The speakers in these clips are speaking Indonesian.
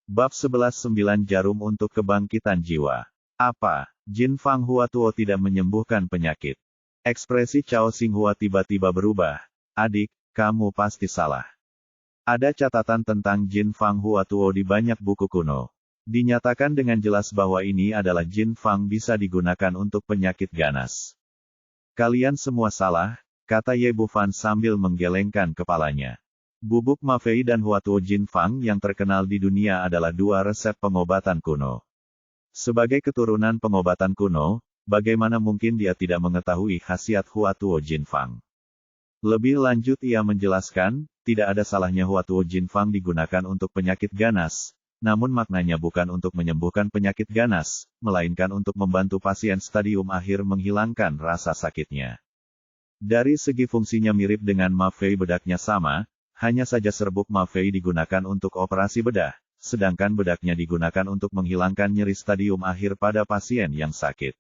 Bab 11 9 Jarum untuk kebangkitan jiwa. Apa? Jin Fang Huatuo tidak menyembuhkan penyakit. Ekspresi Cao Xinghua tiba-tiba berubah. Adik, kamu pasti salah. Ada catatan tentang Jin Fang Huatuo di banyak buku kuno. Dinyatakan dengan jelas bahwa ini adalah Jin Fang bisa digunakan untuk penyakit ganas. Kalian semua salah, kata Ye Bufan sambil menggelengkan kepalanya. Bubuk Mafei dan Huatuo Jin Fang yang terkenal di dunia adalah dua resep pengobatan kuno. Sebagai keturunan pengobatan kuno, bagaimana mungkin dia tidak mengetahui khasiat Huatuo Jin Fang? Lebih lanjut ia menjelaskan, tidak ada salahnya Huatuo Jin Fang digunakan untuk penyakit ganas, namun maknanya bukan untuk menyembuhkan penyakit ganas, melainkan untuk membantu pasien stadium akhir menghilangkan rasa sakitnya. Dari segi fungsinya mirip dengan Mafei bedaknya sama, hanya saja serbuk Mafei digunakan untuk operasi bedah, sedangkan bedaknya digunakan untuk menghilangkan nyeri stadium akhir pada pasien yang sakit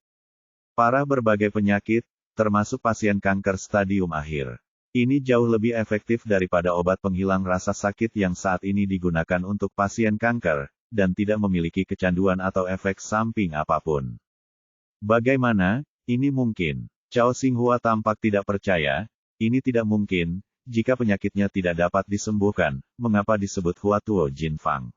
parah berbagai penyakit, termasuk pasien kanker stadium akhir. Ini jauh lebih efektif daripada obat penghilang rasa sakit yang saat ini digunakan untuk pasien kanker, dan tidak memiliki kecanduan atau efek samping apapun. Bagaimana? Ini mungkin. Cao Xinghua tampak tidak percaya. Ini tidak mungkin. Jika penyakitnya tidak dapat disembuhkan, mengapa disebut Huatuo Jin Fang?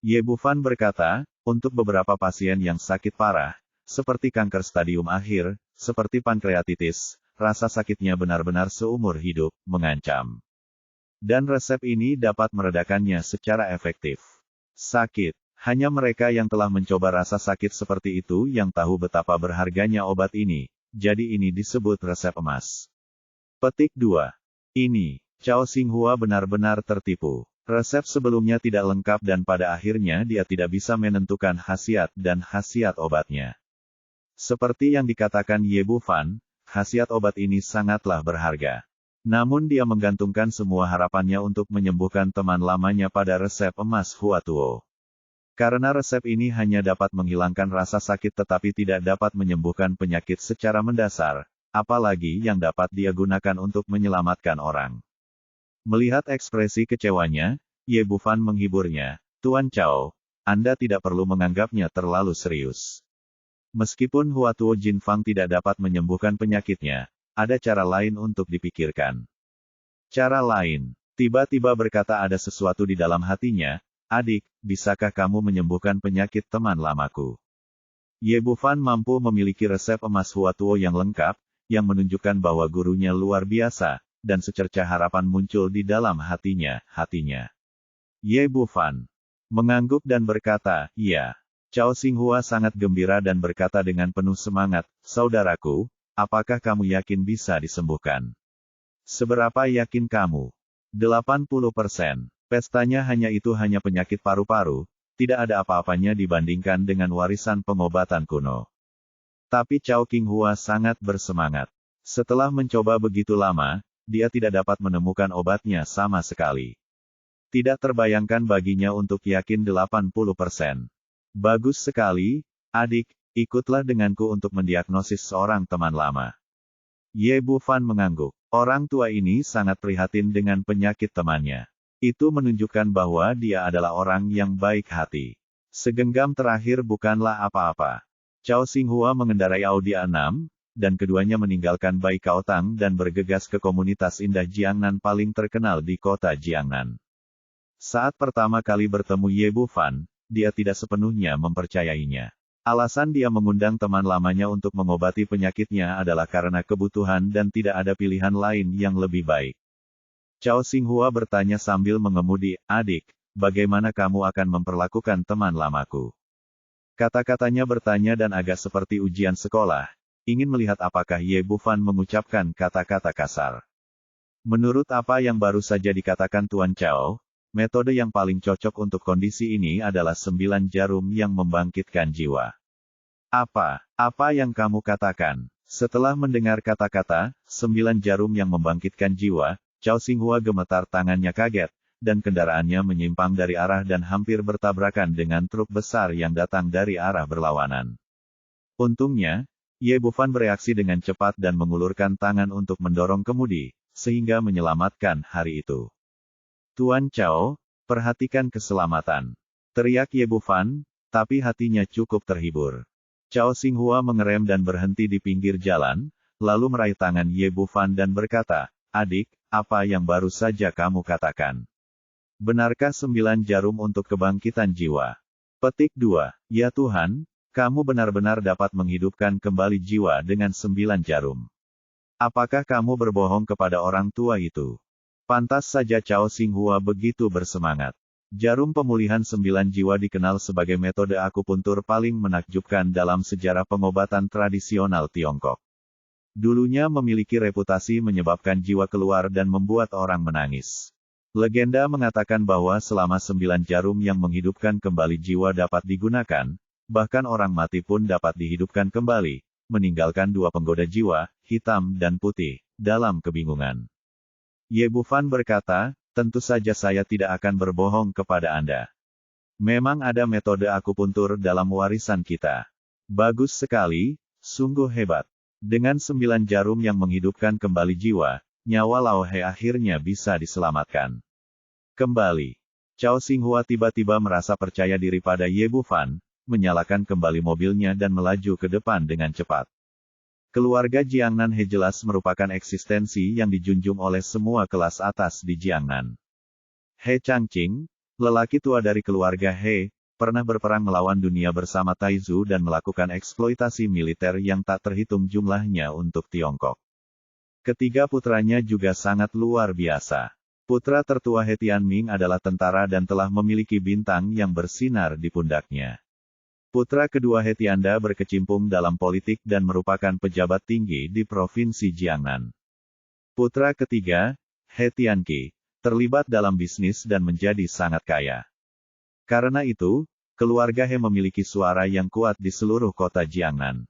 Ye Bufan berkata, untuk beberapa pasien yang sakit parah, seperti kanker stadium akhir, seperti pankreatitis, rasa sakitnya benar-benar seumur hidup, mengancam. Dan resep ini dapat meredakannya secara efektif. Sakit. Hanya mereka yang telah mencoba rasa sakit seperti itu yang tahu betapa berharganya obat ini, jadi ini disebut resep emas. Petik 2. Ini, Cao Xinghua benar-benar tertipu. Resep sebelumnya tidak lengkap dan pada akhirnya dia tidak bisa menentukan khasiat dan khasiat obatnya. Seperti yang dikatakan Ye Bufan, khasiat obat ini sangatlah berharga. Namun dia menggantungkan semua harapannya untuk menyembuhkan teman lamanya pada resep emas Huatuo. Karena resep ini hanya dapat menghilangkan rasa sakit tetapi tidak dapat menyembuhkan penyakit secara mendasar, apalagi yang dapat dia gunakan untuk menyelamatkan orang. Melihat ekspresi kecewanya, Ye Bufan menghiburnya, Tuan Cao, Anda tidak perlu menganggapnya terlalu serius. Meskipun Huatuo Jin Fang tidak dapat menyembuhkan penyakitnya, ada cara lain untuk dipikirkan. Cara lain, tiba-tiba berkata ada sesuatu di dalam hatinya, adik, bisakah kamu menyembuhkan penyakit teman lamaku? Ye Bufan mampu memiliki resep emas Huatuo yang lengkap, yang menunjukkan bahwa gurunya luar biasa, dan secercah harapan muncul di dalam hatinya. Ye Bufan mengangguk dan berkata, iya. Cao Xinghua sangat gembira dan berkata dengan penuh semangat, saudaraku, apakah kamu yakin bisa disembuhkan? Seberapa yakin kamu? 80%. Pestanya hanya penyakit paru-paru, tidak ada apa-apanya dibandingkan dengan warisan pengobatan kuno. Tapi Cao Xinghua sangat bersemangat. Setelah mencoba begitu lama, dia tidak dapat menemukan obatnya sama sekali. Tidak terbayangkan baginya untuk yakin 80%. Bagus sekali, adik, ikutlah denganku untuk mendiagnosis seorang teman lama. Ye Bufan mengangguk. Orang tua ini sangat prihatin dengan penyakit temannya. Itu menunjukkan bahwa dia adalah orang yang baik hati. Segenggam terakhir bukanlah apa-apa. Cao Xinghua mengendarai Audi A6, dan keduanya meninggalkan Baikaotang dan bergegas ke komunitas indah Jiangnan paling terkenal di kota Jiangnan. Saat pertama kali bertemu Ye Bufan, dia tidak sepenuhnya mempercayainya. Alasan dia mengundang teman lamanya untuk mengobati penyakitnya adalah karena kebutuhan dan tidak ada pilihan lain yang lebih baik. Cao Xinghua bertanya sambil mengemudi, adik, bagaimana kamu akan memperlakukan teman lamaku? Kata-katanya bertanya dan agak seperti ujian sekolah, ingin melihat apakah Ye Bufan mengucapkan kata-kata kasar. Menurut apa yang baru saja dikatakan Tuan Cao, metode yang paling cocok untuk kondisi ini adalah 9 jarum yang membangkitkan jiwa. Apa yang kamu katakan? Setelah mendengar kata-kata, 9 jarum yang membangkitkan jiwa, Cao Xinghua gemetar tangannya kaget, dan kendaraannya menyimpang dari arah dan hampir bertabrakan dengan truk besar yang datang dari arah berlawanan. Untungnya, Ye Bufan bereaksi dengan cepat dan mengulurkan tangan untuk mendorong kemudi, sehingga menyelamatkan hari itu. Tuan Cao, perhatikan keselamatan. teriak Ye Bufan, tapi hatinya cukup terhibur. Cao Xinghua mengerem dan berhenti di pinggir jalan, lalu meraih tangan Ye Bufan dan berkata, "Adik, apa yang baru saja kamu katakan? Benarkah 9 jarum untuk kebangkitan jiwa?" Petik 2. Ya Tuhan, kamu benar-benar dapat menghidupkan kembali jiwa dengan 9 jarum. Apakah kamu berbohong kepada orang tua itu? Pantas saja Cao Xinghua begitu bersemangat. Jarum pemulihan 9 jiwa dikenal sebagai metode akupuntur paling menakjubkan dalam sejarah pengobatan tradisional Tiongkok. Dulunya memiliki reputasi menyebabkan jiwa keluar dan membuat orang menangis. Legenda mengatakan bahwa selama 9 jarum yang menghidupkan kembali jiwa dapat digunakan, bahkan orang mati pun dapat dihidupkan kembali, meninggalkan 2 penggoda jiwa, hitam dan putih, dalam kebingungan. Ye Bufan berkata, "Tentu saja saya tidak akan berbohong kepada Anda. Memang ada metode akupuntur dalam warisan kita. Bagus sekali, sungguh hebat. Dengan 9 jarum yang menghidupkan kembali jiwa, nyawa Lao He akhirnya bisa diselamatkan." Kembali. Cao Xinghua tiba-tiba merasa percaya diri pada Ye Bufan, menyalakan kembali mobilnya dan melaju ke depan dengan cepat. Keluarga Jiangnan He jelas merupakan eksistensi yang dijunjung oleh semua kelas atas di Jiangnan. He Changqing, lelaki tua dari keluarga He, pernah berperang melawan dunia bersama Taizu dan melakukan eksploitasi militer yang tak terhitung jumlahnya untuk Tiongkok. Ketiga putranya juga sangat luar biasa. Putra tertua He Tianming adalah tentara dan telah memiliki bintang yang bersinar di pundaknya. Putra kedua He Tianda berkecimpung dalam politik dan merupakan pejabat tinggi di Provinsi Jiangnan. Putra ketiga, He Tianqi, terlibat dalam bisnis dan menjadi sangat kaya. Karena itu, keluarga He memiliki suara yang kuat di seluruh kota Jiangnan.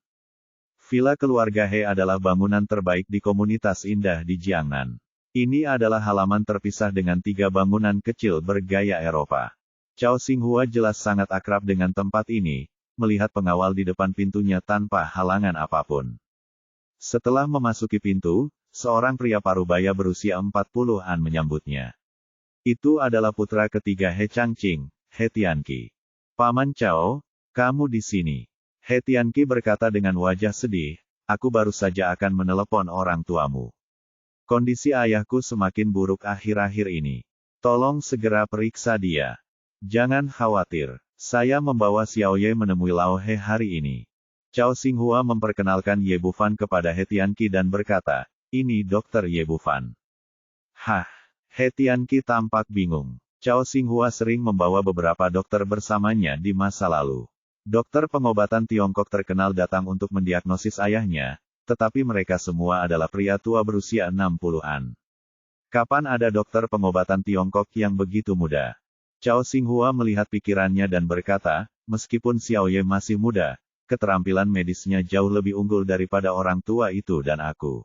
Villa keluarga He adalah bangunan terbaik di komunitas indah di Jiangnan. Ini adalah halaman terpisah dengan 3 bangunan kecil bergaya Eropa. Cao Xinghua jelas sangat akrab dengan tempat ini, melihat pengawal di depan pintunya tanpa halangan apapun. Setelah memasuki pintu, seorang pria parubaya berusia 40-an menyambutnya. Itu adalah putra ketiga He Changqing, He Tianqi. "Paman Cao, kamu di sini." He Tianqi berkata dengan wajah sedih, "Aku baru saja akan menelepon orang tuamu. Kondisi ayahku semakin buruk akhir-akhir ini. Tolong segera periksa dia. Jangan khawatir, saya membawa Xiao Ye menemui Lao He hari ini." Cao Xinghua memperkenalkan Ye Bufan kepada He Tianqi dan berkata, "Ini Dokter Ye Bufan." Hah, He Tianqi tampak bingung. Cao Xinghua sering membawa beberapa dokter bersamanya di masa lalu. Dokter pengobatan Tiongkok terkenal datang untuk mendiagnosis ayahnya, tetapi mereka semua adalah pria tua berusia 60-an. Kapan ada dokter pengobatan Tiongkok yang begitu muda? Cao Xinghua melihat pikirannya dan berkata, "Meskipun Xiao Ye masih muda, keterampilan medisnya jauh lebih unggul daripada orang tua itu dan aku.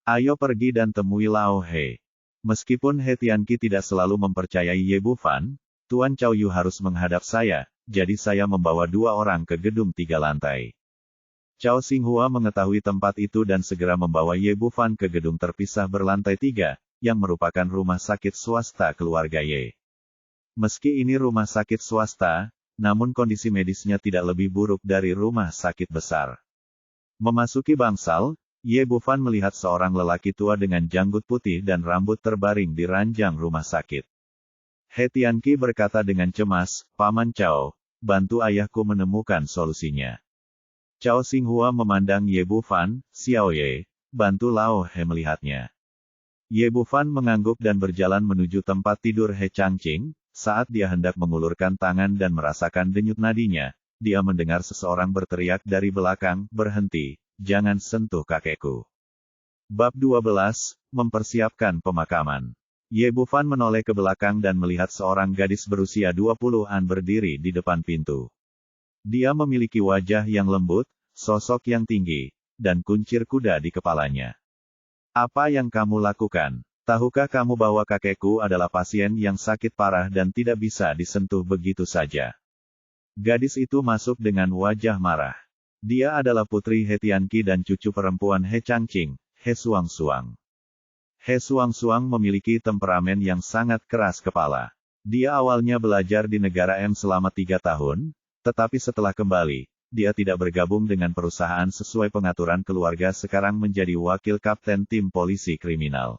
Ayo pergi dan temui Lao He." Meskipun He Tianqi tidak selalu mempercayai Ye Bufan, Tuan Cao Yu harus menghadap saya, jadi saya membawa 2 orang ke gedung 3 lantai. Cao Xinghua mengetahui tempat itu dan segera membawa Ye Bufan ke gedung terpisah berlantai 3, yang merupakan rumah sakit swasta keluarga Ye. Meski ini rumah sakit swasta, namun kondisi medisnya tidak lebih buruk dari rumah sakit besar. Memasuki bangsal, Ye Bufan melihat seorang lelaki tua dengan janggut putih dan rambut terbaring di ranjang rumah sakit. He Tianqi berkata dengan cemas, "Paman Cao, bantu ayahku menemukan solusinya." Cao Xinghua memandang Ye Bufan, "Xiao Ye, bantu Lao He melihatnya." Ye Bufan mengangguk dan berjalan menuju tempat tidur He Changqing. Saat dia hendak mengulurkan tangan dan merasakan denyut nadinya, dia mendengar seseorang berteriak dari belakang, "Berhenti, jangan sentuh kakekku." Bab 12, Mempersiapkan Pemakaman. Ye Bufan menoleh ke belakang dan melihat seorang gadis berusia 20-an berdiri di depan pintu. Dia memiliki wajah yang lembut, sosok yang tinggi, dan kuncir kuda di kepalanya. "Apa yang kamu lakukan? Tahukah kamu bahwa kakekku adalah pasien yang sakit parah dan tidak bisa disentuh begitu saja?" Gadis itu masuk dengan wajah marah. Dia adalah putri He Tianqi dan cucu perempuan He Changqing, He Suang-suang. He Suang-suang memiliki temperamen yang sangat keras kepala. Dia awalnya belajar di negara M selama 3 tahun, tetapi setelah kembali, dia tidak bergabung dengan perusahaan sesuai pengaturan keluarga sekarang menjadi wakil kapten tim polisi kriminal.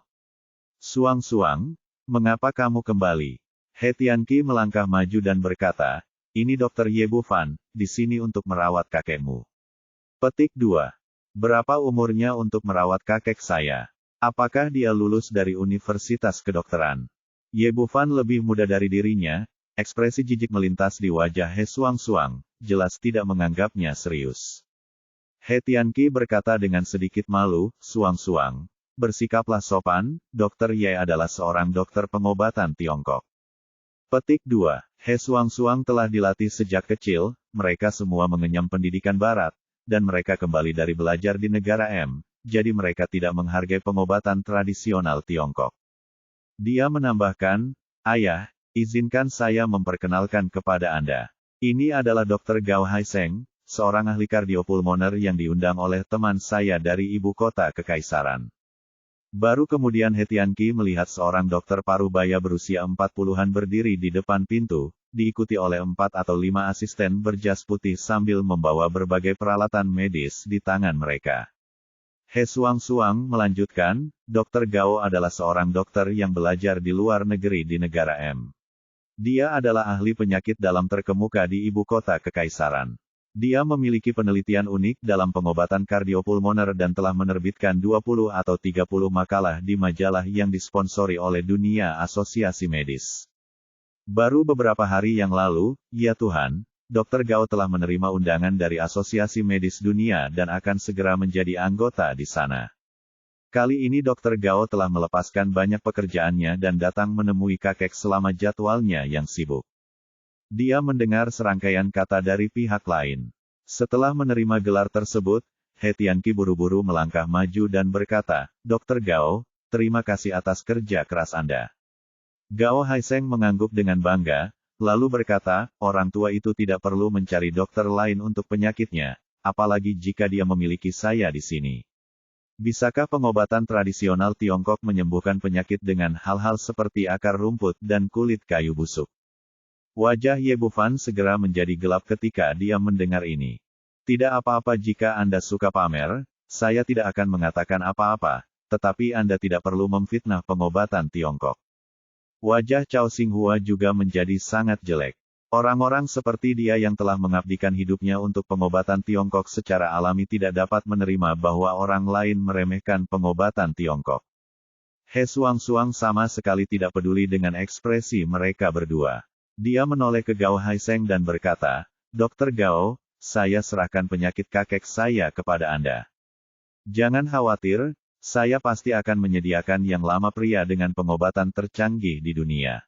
Suang-Suang, mengapa kamu kembali? He Tianqi melangkah maju dan berkata, ini Dr. Ye Bufan, di sini untuk merawat kakekmu. Petik 2. Berapa umurnya untuk merawat kakek saya? Apakah dia lulus dari Universitas Kedokteran? Ye Bufan lebih muda dari dirinya, ekspresi jijik melintas di wajah He Suang-Suang, jelas tidak menganggapnya serius. He Tianqi berkata dengan sedikit malu, Suang-Suang, bersikaplah sopan, Dr. Ye adalah seorang dokter pengobatan Tiongkok. Petik 2. He Suang-Suang telah dilatih sejak kecil, mereka semua mengenyam pendidikan barat, dan mereka kembali dari belajar di negara M, jadi mereka tidak menghargai pengobatan tradisional Tiongkok. Dia menambahkan, ayah, izinkan saya memperkenalkan kepada Anda. Ini adalah Dr. Gao Haiseng, seorang ahli kardiopulmoner yang diundang oleh teman saya dari ibu kota kekaisaran. Baru kemudian He Tianqi melihat seorang dokter parubaya berusia 40-an berdiri di depan pintu, diikuti oleh 4 atau 5 asisten berjas putih sambil membawa berbagai peralatan medis di tangan mereka. He Suang-Suang melanjutkan, Dr. Gao adalah seorang dokter yang belajar di luar negeri di negara M. Dia adalah ahli penyakit dalam terkemuka di ibu kota kekaisaran. Dia memiliki penelitian unik dalam pengobatan kardiopulmoner dan telah menerbitkan 20 atau 30 makalah di majalah yang disponsori oleh Dunia Asosiasi Medis. Baru beberapa hari yang lalu, ya Tuhan, Dr. Gao telah menerima undangan dari Asosiasi Medis Dunia dan akan segera menjadi anggota di sana. Kali ini Dr. Gao telah melepaskan banyak pekerjaannya dan datang menemui kakek selama jadwalnya yang sibuk. Dia mendengar serangkaian kata dari pihak lain. Setelah menerima gelar tersebut, He Tianqi buru-buru melangkah maju dan berkata, Dr. Gao, terima kasih atas kerja keras Anda. Gao Haiseng mengangguk dengan bangga, lalu berkata, orang tua itu tidak perlu mencari dokter lain untuk penyakitnya, apalagi jika dia memiliki saya di sini. Bisakah pengobatan tradisional Tiongkok menyembuhkan penyakit dengan hal-hal seperti akar rumput dan kulit kayu busuk? Wajah Ye Bufan segera menjadi gelap ketika dia mendengar ini. Tidak apa-apa jika Anda suka pamer, saya tidak akan mengatakan apa-apa, tetapi Anda tidak perlu memfitnah pengobatan Tiongkok. Wajah Cao Xinghua juga menjadi sangat jelek. Orang-orang seperti dia yang telah mengabdikan hidupnya untuk pengobatan Tiongkok secara alami tidak dapat menerima bahwa orang lain meremehkan pengobatan Tiongkok. He Suang-Suang sama sekali tidak peduli dengan ekspresi mereka berdua. Dia menoleh ke Gao Haiseng dan berkata, Dr. Gao, saya serahkan penyakit kakek saya kepada Anda. Jangan khawatir, saya pasti akan menyediakan yang lama pria dengan pengobatan tercanggih di dunia.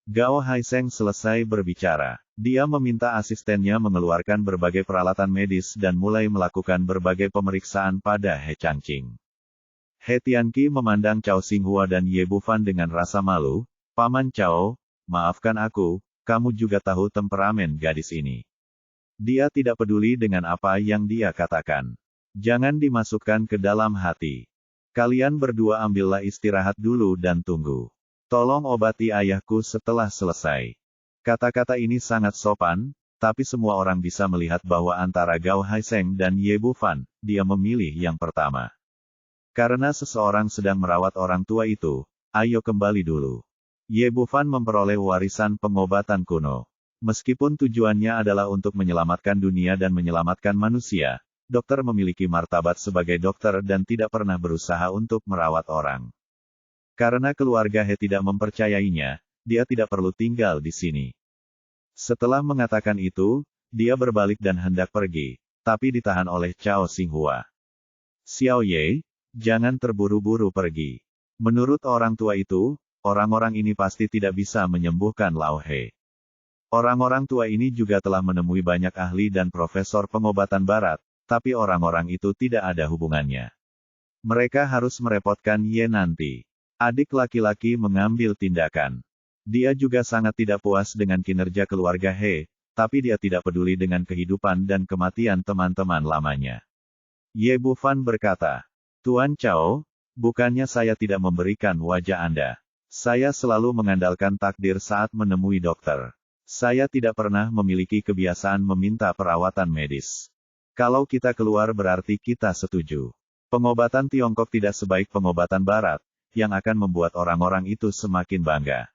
Gao Haiseng selesai berbicara. Dia meminta asistennya mengeluarkan berbagai peralatan medis dan mulai melakukan berbagai pemeriksaan pada He Changqing. He Tianqi memandang Cao Xinghua dan Ye Bufan dengan rasa malu. Paman Cao, maafkan aku, kamu juga tahu temperamen gadis ini. Dia tidak peduli dengan apa yang dia katakan. Jangan dimasukkan ke dalam hati. Kalian berdua ambillah istirahat dulu dan tunggu. Tolong obati ayahku setelah selesai. Kata-kata ini sangat sopan, tapi semua orang bisa melihat bahwa antara Gao Haiseng dan Ye Bufan, dia memilih yang pertama. Karena seseorang sedang merawat orang tua itu, ayo kembali dulu. Ye Bufan memperoleh warisan pengobatan kuno. Meskipun tujuannya adalah untuk menyelamatkan dunia dan menyelamatkan manusia, dokter memiliki martabat sebagai dokter dan tidak pernah berusaha untuk merawat orang. Karena keluarga He tidak mempercayainya, dia tidak perlu tinggal di sini. Setelah mengatakan itu, dia berbalik dan hendak pergi, tapi ditahan oleh Cao Xinghua. Xiao Ye, jangan terburu-buru pergi. Menurut orang tua itu, orang-orang ini pasti tidak bisa menyembuhkan Lao He. Orang-orang tua ini juga telah menemui banyak ahli dan profesor pengobatan barat, tapi orang-orang itu tidak ada hubungannya. Mereka harus merepotkan Ye nanti. Adik laki-laki mengambil tindakan. Dia juga sangat tidak puas dengan kinerja keluarga He, tapi dia tidak peduli dengan kehidupan dan kematian teman-teman lamanya. Ye Bufan berkata, Tuan Cao, bukannya saya tidak memberikan wajah Anda. Saya selalu mengandalkan takdir saat menemui dokter. Saya tidak pernah memiliki kebiasaan meminta perawatan medis. Kalau kita keluar berarti kita setuju. Pengobatan Tiongkok tidak sebaik pengobatan Barat, yang akan membuat orang-orang itu semakin bangga.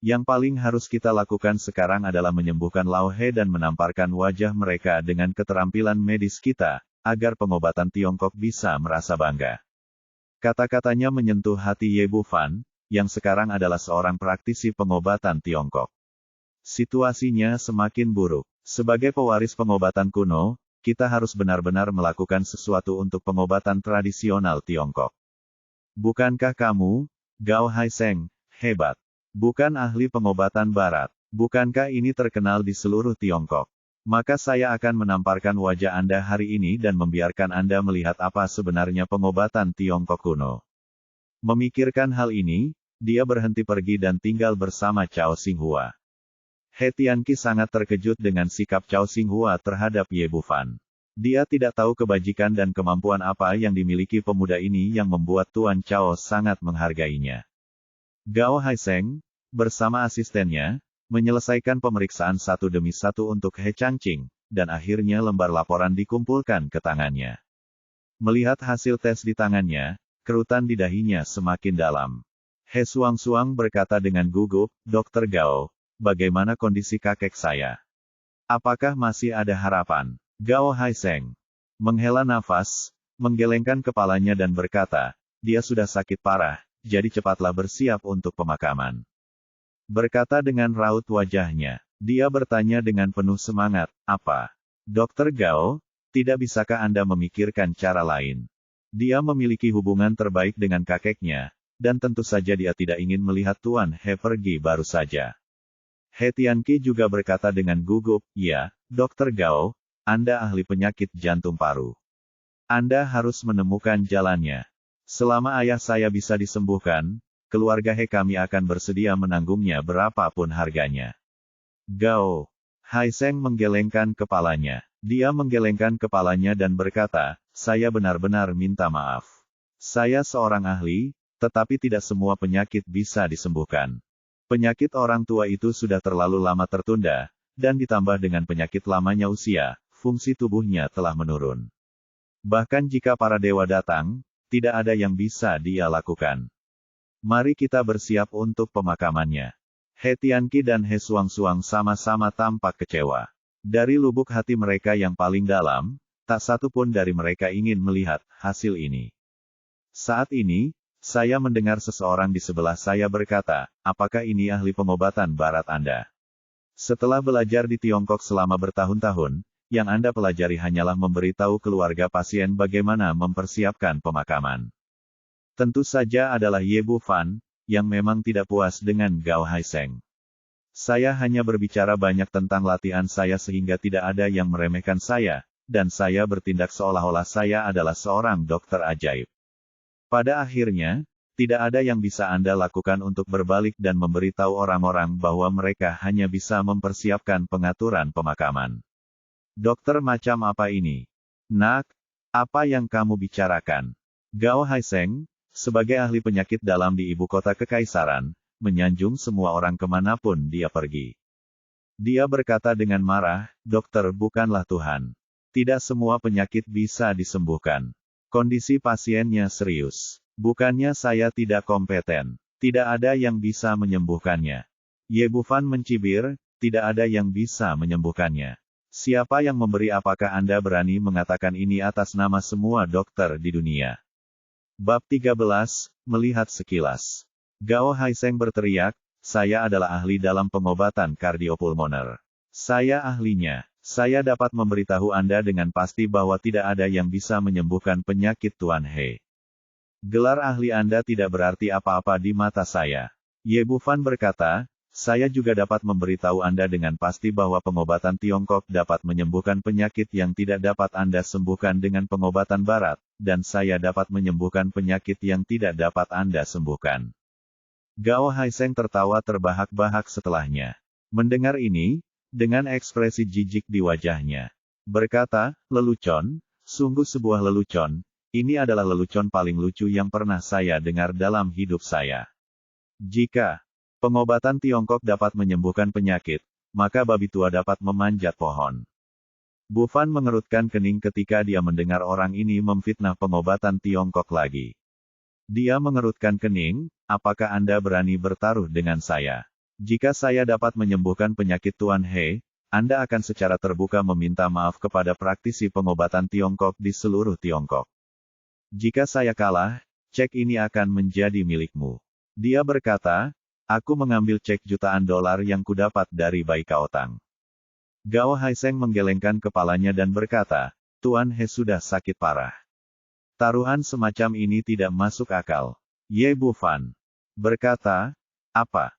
Yang paling harus kita lakukan sekarang adalah menyembuhkan Lao He dan menamparkan wajah mereka dengan keterampilan medis kita, agar pengobatan Tiongkok bisa merasa bangga. Kata-katanya menyentuh hati Ye Bufan, yang sekarang adalah seorang praktisi pengobatan Tiongkok. Situasinya semakin buruk. Sebagai pewaris pengobatan kuno, kita harus benar-benar melakukan sesuatu untuk pengobatan tradisional Tiongkok. Bukankah kamu, Gao Haiseng, hebat? Bukan ahli pengobatan Barat. Bukankah ini terkenal di seluruh Tiongkok? Maka saya akan menamparkan wajah Anda hari ini dan membiarkan Anda melihat apa sebenarnya pengobatan Tiongkok kuno. Memikirkan hal ini, dia berhenti pergi dan tinggal bersama Cao Xinghua. He Tianqi sangat terkejut dengan sikap Cao Xinghua terhadap Ye Bufan. Dia tidak tahu kebajikan dan kemampuan apa yang dimiliki pemuda ini yang membuat Tuan Cao sangat menghargainya. Gao Haiseng, bersama asistennya, menyelesaikan pemeriksaan satu demi satu untuk He Changqing, dan akhirnya lembar laporan dikumpulkan ke tangannya. Melihat hasil tes di tangannya, kerutan di dahinya semakin dalam. He Suang-Suang berkata dengan gugup, "Dokter Gao, bagaimana kondisi kakek saya? Apakah masih ada harapan?" Gao Haiseng menghela nafas, menggelengkan kepalanya dan berkata, "Dia sudah sakit parah, jadi cepatlah bersiap untuk pemakaman." Berkata dengan raut wajahnya, dia bertanya dengan penuh semangat, "Apa? Dokter Gao, tidak bisakah Anda memikirkan cara lain? Dia memiliki hubungan terbaik dengan kakeknya, dan tentu saja dia tidak ingin melihat Tuan He pergi baru saja." He Tianqi juga berkata dengan gugup, "Ya, Dokter Gao, Anda ahli penyakit jantung paru. Anda harus menemukan jalannya. Selama ayah saya bisa disembuhkan, keluarga He kami akan bersedia menanggungnya berapapun harganya." Gao Haiseng menggelengkan kepalanya. Dia menggelengkan kepalanya dan berkata, "Saya benar-benar minta maaf. Saya seorang ahli, tetapi tidak semua penyakit bisa disembuhkan. Penyakit orang tua itu sudah terlalu lama tertunda, dan ditambah dengan penyakit lamanya usia, fungsi tubuhnya telah menurun. Bahkan jika para dewa datang, tidak ada yang bisa dia lakukan. Mari kita bersiap untuk pemakamannya." He Tianqi dan He Suang-Suang sama-sama tampak kecewa. Dari lubuk hati mereka yang paling dalam, tak satu pun dari mereka ingin melihat hasil ini. Saat ini, saya mendengar seseorang di sebelah saya berkata, "Apakah ini ahli pengobatan Barat Anda? Setelah belajar di Tiongkok selama bertahun-tahun, yang Anda pelajari hanyalah memberitahu keluarga pasien bagaimana mempersiapkan pemakaman." Tentu saja adalah Ye Bufan, yang memang tidak puas dengan Gao Haiseng. "Saya hanya berbicara banyak tentang latihan saya sehingga tidak ada yang meremehkan saya, dan saya bertindak seolah-olah saya adalah seorang dokter ajaib. Pada akhirnya, tidak ada yang bisa Anda lakukan untuk berbalik dan memberitahu orang-orang bahwa mereka hanya bisa mempersiapkan pengaturan pemakaman. Dokter macam apa ini? Nak, apa yang kamu bicarakan?" Gao Haiseng, sebagai ahli penyakit dalam di ibu kota kekaisaran, menyanjung semua orang kemanapun dia pergi. Dia berkata dengan marah, "Dokter bukanlah Tuhan. Tidak semua penyakit bisa disembuhkan. Kondisi pasiennya serius. Bukannya saya tidak kompeten. Tidak ada yang bisa menyembuhkannya." Ye Bufan mencibir, "Tidak ada yang bisa menyembuhkannya. Siapa yang memberi? Apakah Anda berani mengatakan ini atas nama semua dokter di dunia?" Bab 13, Melihat sekilas. Gao Haiseng berteriak, "Saya adalah ahli dalam pengobatan kardiopulmoner. Saya ahlinya. Saya dapat memberitahu Anda dengan pasti bahwa tidak ada yang bisa menyembuhkan penyakit Tuan He. Gelar ahli Anda tidak berarti apa-apa di mata saya." Ye Bufan berkata, "Saya juga dapat memberitahu Anda dengan pasti bahwa pengobatan Tiongkok dapat menyembuhkan penyakit yang tidak dapat Anda sembuhkan dengan pengobatan Barat, dan saya dapat menyembuhkan penyakit yang tidak dapat Anda sembuhkan." Gao Haiseng tertawa terbahak-bahak setelahnya. Mendengar ini, dengan ekspresi jijik di wajahnya, berkata, "Lelucon, sungguh sebuah lelucon, ini adalah lelucon paling lucu yang pernah saya dengar dalam hidup saya." Jika pengobatan Tiongkok dapat menyembuhkan penyakit, maka babi tua dapat memanjat pohon. Bu Fan mengerutkan kening ketika dia mendengar orang ini memfitnah pengobatan Tiongkok lagi. Dia mengerutkan kening, apakah Anda berani bertaruh dengan saya? Jika saya dapat menyembuhkan penyakit Tuan He, Anda akan secara terbuka meminta maaf kepada praktisi pengobatan Tiongkok di seluruh Tiongkok. Jika saya kalah, cek ini akan menjadi milikmu. Dia berkata, aku mengambil cek jutaan dolar yang kudapat dari Bai Kaotang. Gao Haiseng menggelengkan kepalanya dan berkata, Tuan He sudah sakit parah. Taruhan semacam ini tidak masuk akal. Ye Bu Fan berkata,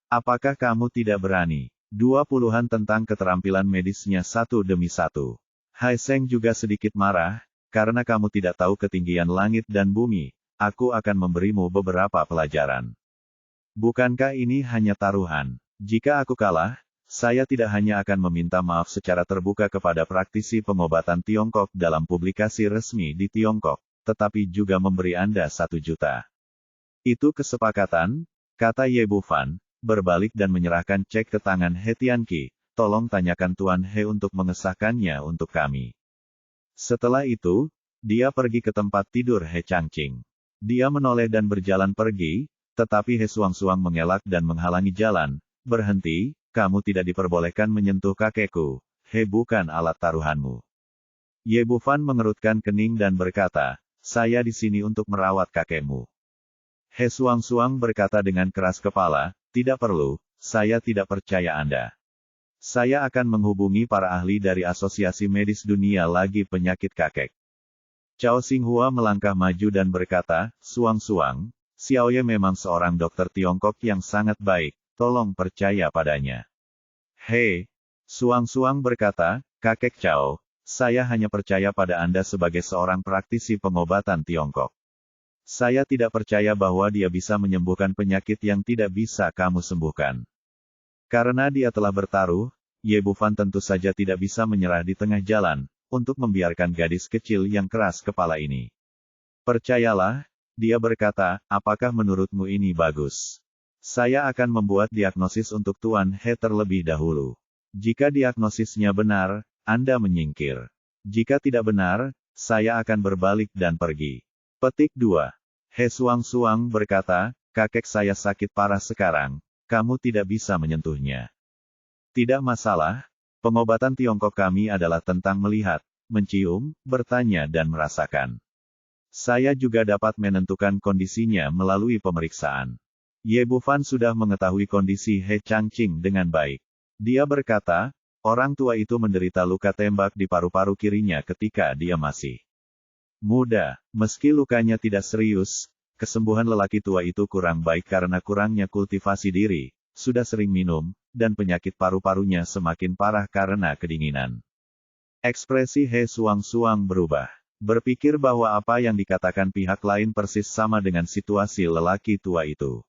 apakah kamu tidak berani? 20-an tentang keterampilan medisnya satu demi satu. Haiseng juga sedikit marah, karena kamu tidak tahu ketinggian langit dan bumi, aku akan memberimu beberapa pelajaran. Bukankah ini hanya taruhan? Jika aku kalah, saya tidak hanya akan meminta maaf secara terbuka kepada praktisi pengobatan Tiongkok dalam publikasi resmi di Tiongkok, tetapi juga memberi Anda 1 juta. Itu kesepakatan, kata Ye Bu Fan, berbalik dan menyerahkan cek ke tangan He Tianqi, tolong tanyakan Tuan He untuk mengesahkannya untuk kami. Setelah itu, dia pergi ke tempat tidur He Changqing. Dia menoleh dan berjalan pergi, tetapi He Suang-Suang mengelak dan menghalangi jalan. Berhenti, kamu tidak diperbolehkan menyentuh kakekku. He bukan alat taruhanmu. Ye Bu Fan mengerutkan kening dan berkata, saya di sini untuk merawat kakekmu. He Suang-Suang berkata dengan keras kepala, tidak perlu, saya tidak percaya Anda. Saya akan menghubungi para ahli dari Asosiasi Medis Dunia lagi penyakit kakek. Cao Xinghua melangkah maju dan berkata, Suang-Suang, Xiao Ye memang seorang dokter Tiongkok yang sangat baik, tolong percaya padanya. Hei, Suang-Suang berkata, kakek Cao, saya hanya percaya pada Anda sebagai seorang praktisi pengobatan Tiongkok. Saya tidak percaya bahwa dia bisa menyembuhkan penyakit yang tidak bisa kamu sembuhkan. Karena dia telah bertaruh, Ye Bu Fan tentu saja tidak bisa menyerah di tengah jalan, untuk membiarkan gadis kecil yang keras kepala ini. Percayalah, dia berkata, apakah menurutmu ini bagus? Saya akan membuat diagnosis untuk Tuan He terlebih dahulu. Jika diagnosisnya benar, Anda menyingkir. Jika tidak benar, saya akan berbalik dan pergi. Petik 2. He Suang-Suang berkata, kakek saya sakit parah sekarang, kamu tidak bisa menyentuhnya. Tidak masalah, pengobatan Tiongkok kami adalah tentang melihat, mencium, bertanya dan merasakan. Saya juga dapat menentukan kondisinya melalui pemeriksaan. Ye Bu Fan sudah mengetahui kondisi He Changqing dengan baik. Dia berkata, orang tua itu menderita luka tembak di paru-paru kirinya ketika dia masih muda. Meski lukanya tidak serius, kesembuhan lelaki tua itu kurang baik karena kurangnya kultivasi diri, sudah sering minum, dan penyakit paru-parunya semakin parah karena kedinginan. Ekspresi He Suang-Suang berubah. Berpikir bahwa apa yang dikatakan pihak lain persis sama dengan situasi lelaki tua itu.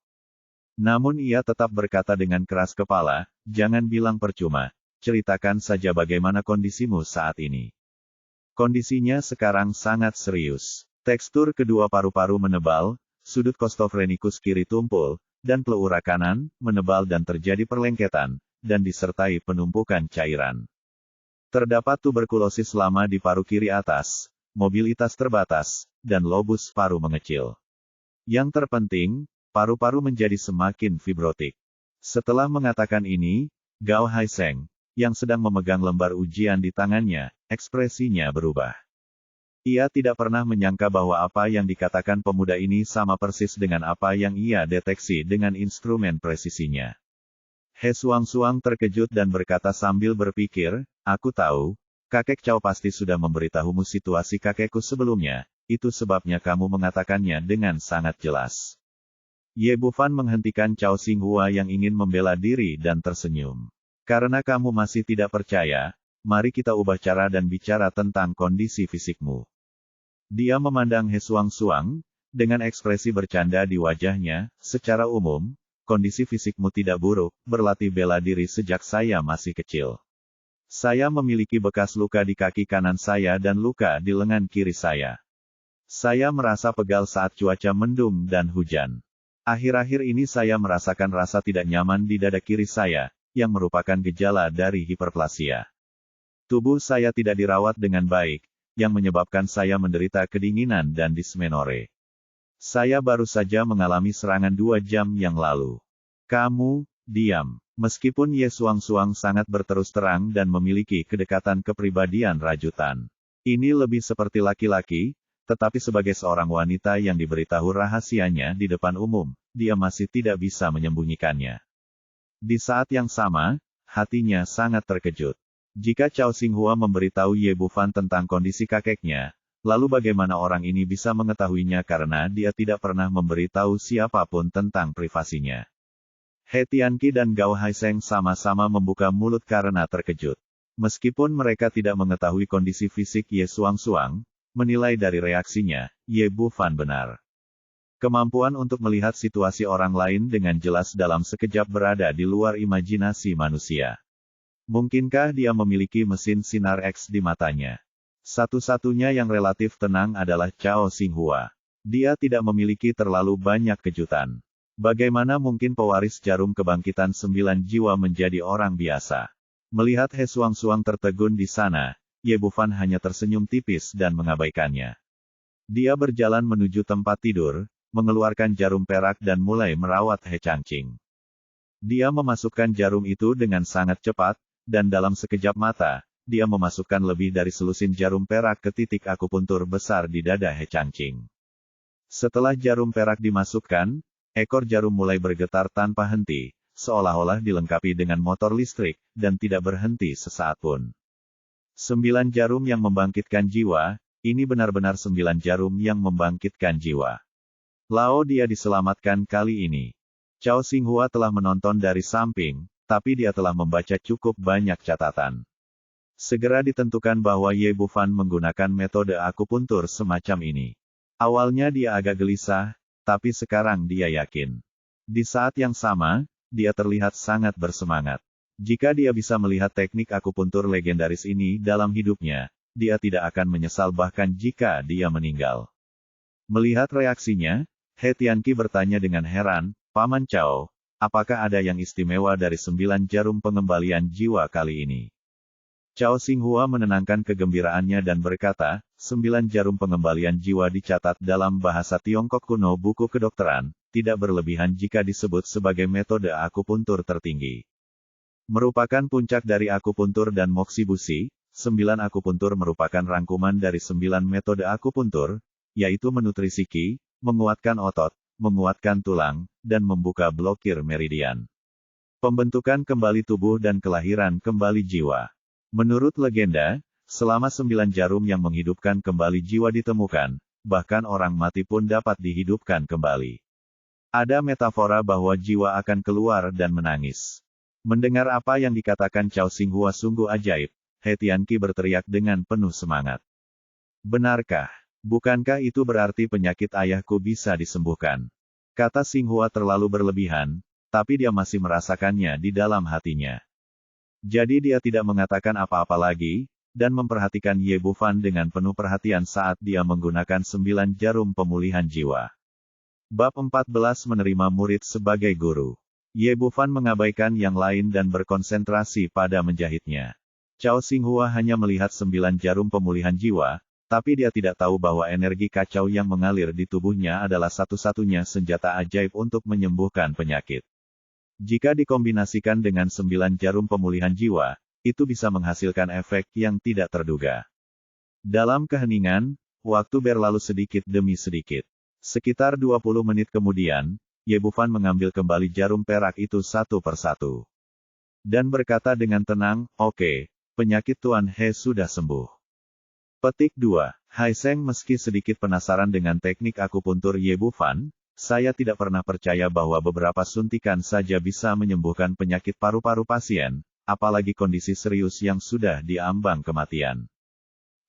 Namun ia tetap berkata dengan keras kepala, jangan bilang percuma, ceritakan saja bagaimana kondisimu saat ini. Kondisinya sekarang sangat serius. Tekstur kedua paru-paru menebal, sudut costophrenikus kiri tumpul, dan pleura kanan, menebal dan terjadi perlengketan, dan disertai penumpukan cairan. Terdapat tuberkulosis lama di paru kiri atas, mobilitas terbatas, dan lobus paru mengecil. Yang terpenting, paru-paru menjadi semakin fibrotik. Setelah mengatakan ini, Gao Haiseng, yang sedang memegang lembar ujian di tangannya, ekspresinya berubah. Ia tidak pernah menyangka bahwa apa yang dikatakan pemuda ini sama persis dengan apa yang ia deteksi dengan instrumen presisinya. He Suang-Suang terkejut dan berkata sambil berpikir, aku tahu, kakek Cao pasti sudah memberitahumu situasi kakekku sebelumnya, itu sebabnya kamu mengatakannya dengan sangat jelas. Ye Bu Fan menghentikan Cao Xinghua yang ingin membela diri dan tersenyum. Karena kamu masih tidak percaya, mari kita ubah cara dan bicara tentang kondisi fisikmu. Dia memandang He Suang-Suang, dengan ekspresi bercanda di wajahnya, secara umum, kondisi fisikmu tidak buruk, berlatih bela diri sejak saya masih kecil. Saya memiliki bekas luka di kaki kanan saya dan luka di lengan kiri saya. Saya merasa pegal saat cuaca mendung dan hujan. Akhir-akhir ini saya merasakan rasa tidak nyaman di dada kiri saya, yang merupakan gejala dari hiperplasia. Tubuh saya tidak dirawat dengan baik, yang menyebabkan saya menderita kedinginan dan dismenore. Saya baru saja mengalami serangan 2 jam yang lalu. Kamu, diam. Meskipun Ye Suang-Suang sangat berterus terang dan memiliki kedekatan kepribadian rajutan. Ini lebih seperti laki-laki, tetapi sebagai seorang wanita yang diberitahu rahasianya di depan umum, dia masih tidak bisa menyembunyikannya. Di saat yang sama, hatinya sangat terkejut. Jika Cao Xinghua memberitahu Ye Bufan tentang kondisi kakeknya, lalu bagaimana orang ini bisa mengetahuinya karena dia tidak pernah memberitahu siapapun tentang privasinya. He Tianqi dan Gao Haiseng sama-sama membuka mulut karena terkejut. Meskipun mereka tidak mengetahui kondisi fisik Ye Suang-Suang, menilai dari reaksinya, Ye Bufan benar. Kemampuan untuk melihat situasi orang lain dengan jelas dalam sekejap berada di luar imajinasi manusia. Mungkinkah dia memiliki mesin sinar X di matanya? Satu-satunya yang relatif tenang adalah Cao Xinghua. Dia tidak memiliki terlalu banyak kejutan. Bagaimana mungkin pewaris jarum kebangkitan 9 jiwa menjadi orang biasa? Melihat He Suang-Suang tertegun di sana, Ye Bufan hanya tersenyum tipis dan mengabaikannya. Dia berjalan menuju tempat tidur, mengeluarkan jarum perak dan mulai merawat He Changqing. Dia memasukkan jarum itu dengan sangat cepat, dan dalam sekejap mata, dia memasukkan lebih dari selusin jarum perak ke titik akupuntur besar di dada He Changqing. Setelah jarum perak dimasukkan, ekor jarum mulai bergetar tanpa henti, seolah-olah dilengkapi dengan motor listrik, dan tidak berhenti sesaat pun. 9 jarum yang membangkitkan jiwa, ini benar-benar 9 jarum yang membangkitkan jiwa. Lao dia diselamatkan kali ini. Cao Xinghua telah menonton dari samping, tapi dia telah membaca cukup banyak catatan. Segera ditentukan bahwa Ye Bufan menggunakan metode akupuntur semacam ini. Awalnya dia agak gelisah, tapi sekarang dia yakin. Di saat yang sama, dia terlihat sangat bersemangat. Jika dia bisa melihat teknik akupuntur legendaris ini dalam hidupnya, dia tidak akan menyesal bahkan jika dia meninggal. Melihat reaksinya, He Tianqi bertanya dengan heran, Paman Cao, apakah ada yang istimewa dari 9 jarum pengembalian jiwa kali ini? Cao Xinghua menenangkan kegembiraannya dan berkata, 9 jarum pengembalian jiwa dicatat dalam bahasa Tiongkok kuno buku kedokteran, tidak berlebihan jika disebut sebagai metode akupuntur tertinggi. Merupakan puncak dari akupuntur dan moksibusi, 9 akupuntur merupakan rangkuman dari 9 metode akupuntur, yaitu menutrisi qi, menguatkan otot, menguatkan tulang, dan membuka blokir meridian. Pembentukan kembali tubuh dan kelahiran kembali jiwa. Menurut legenda, selama 9 jarum yang menghidupkan kembali jiwa ditemukan, bahkan orang mati pun dapat dihidupkan kembali. Ada metafora bahwa jiwa akan keluar dan menangis. Mendengar apa yang dikatakan Cao Xinghua sungguh ajaib, He Tianqi berteriak dengan penuh semangat. Benarkah? Bukankah itu berarti penyakit ayahku bisa disembuhkan? Kata Xinghua terlalu berlebihan, tapi dia masih merasakannya di dalam hatinya. Jadi dia tidak mengatakan apa-apa lagi, dan memperhatikan Ye Bufan dengan penuh perhatian saat dia menggunakan 9 jarum pemulihan jiwa. Bab 14 menerima murid sebagai guru. Ye Bufan mengabaikan yang lain dan berkonsentrasi pada menjahitnya. Cao Xinghua hanya melihat 9 jarum pemulihan jiwa, tapi dia tidak tahu bahwa energi kacau yang mengalir di tubuhnya adalah satu-satunya senjata ajaib untuk menyembuhkan penyakit. Jika dikombinasikan dengan 9 jarum pemulihan jiwa, itu bisa menghasilkan efek yang tidak terduga. Dalam keheningan, waktu berlalu sedikit demi sedikit. Sekitar 20 menit kemudian, Ye Bufan mengambil kembali jarum perak itu satu persatu. Dan berkata dengan tenang, oke, penyakit Tuan He sudah sembuh. Petik 2. Haiseng meski sedikit penasaran dengan teknik akupuntur Ye Bufan, saya tidak pernah percaya bahwa beberapa suntikan saja bisa menyembuhkan penyakit paru-paru pasien, apalagi kondisi serius yang sudah diambang kematian.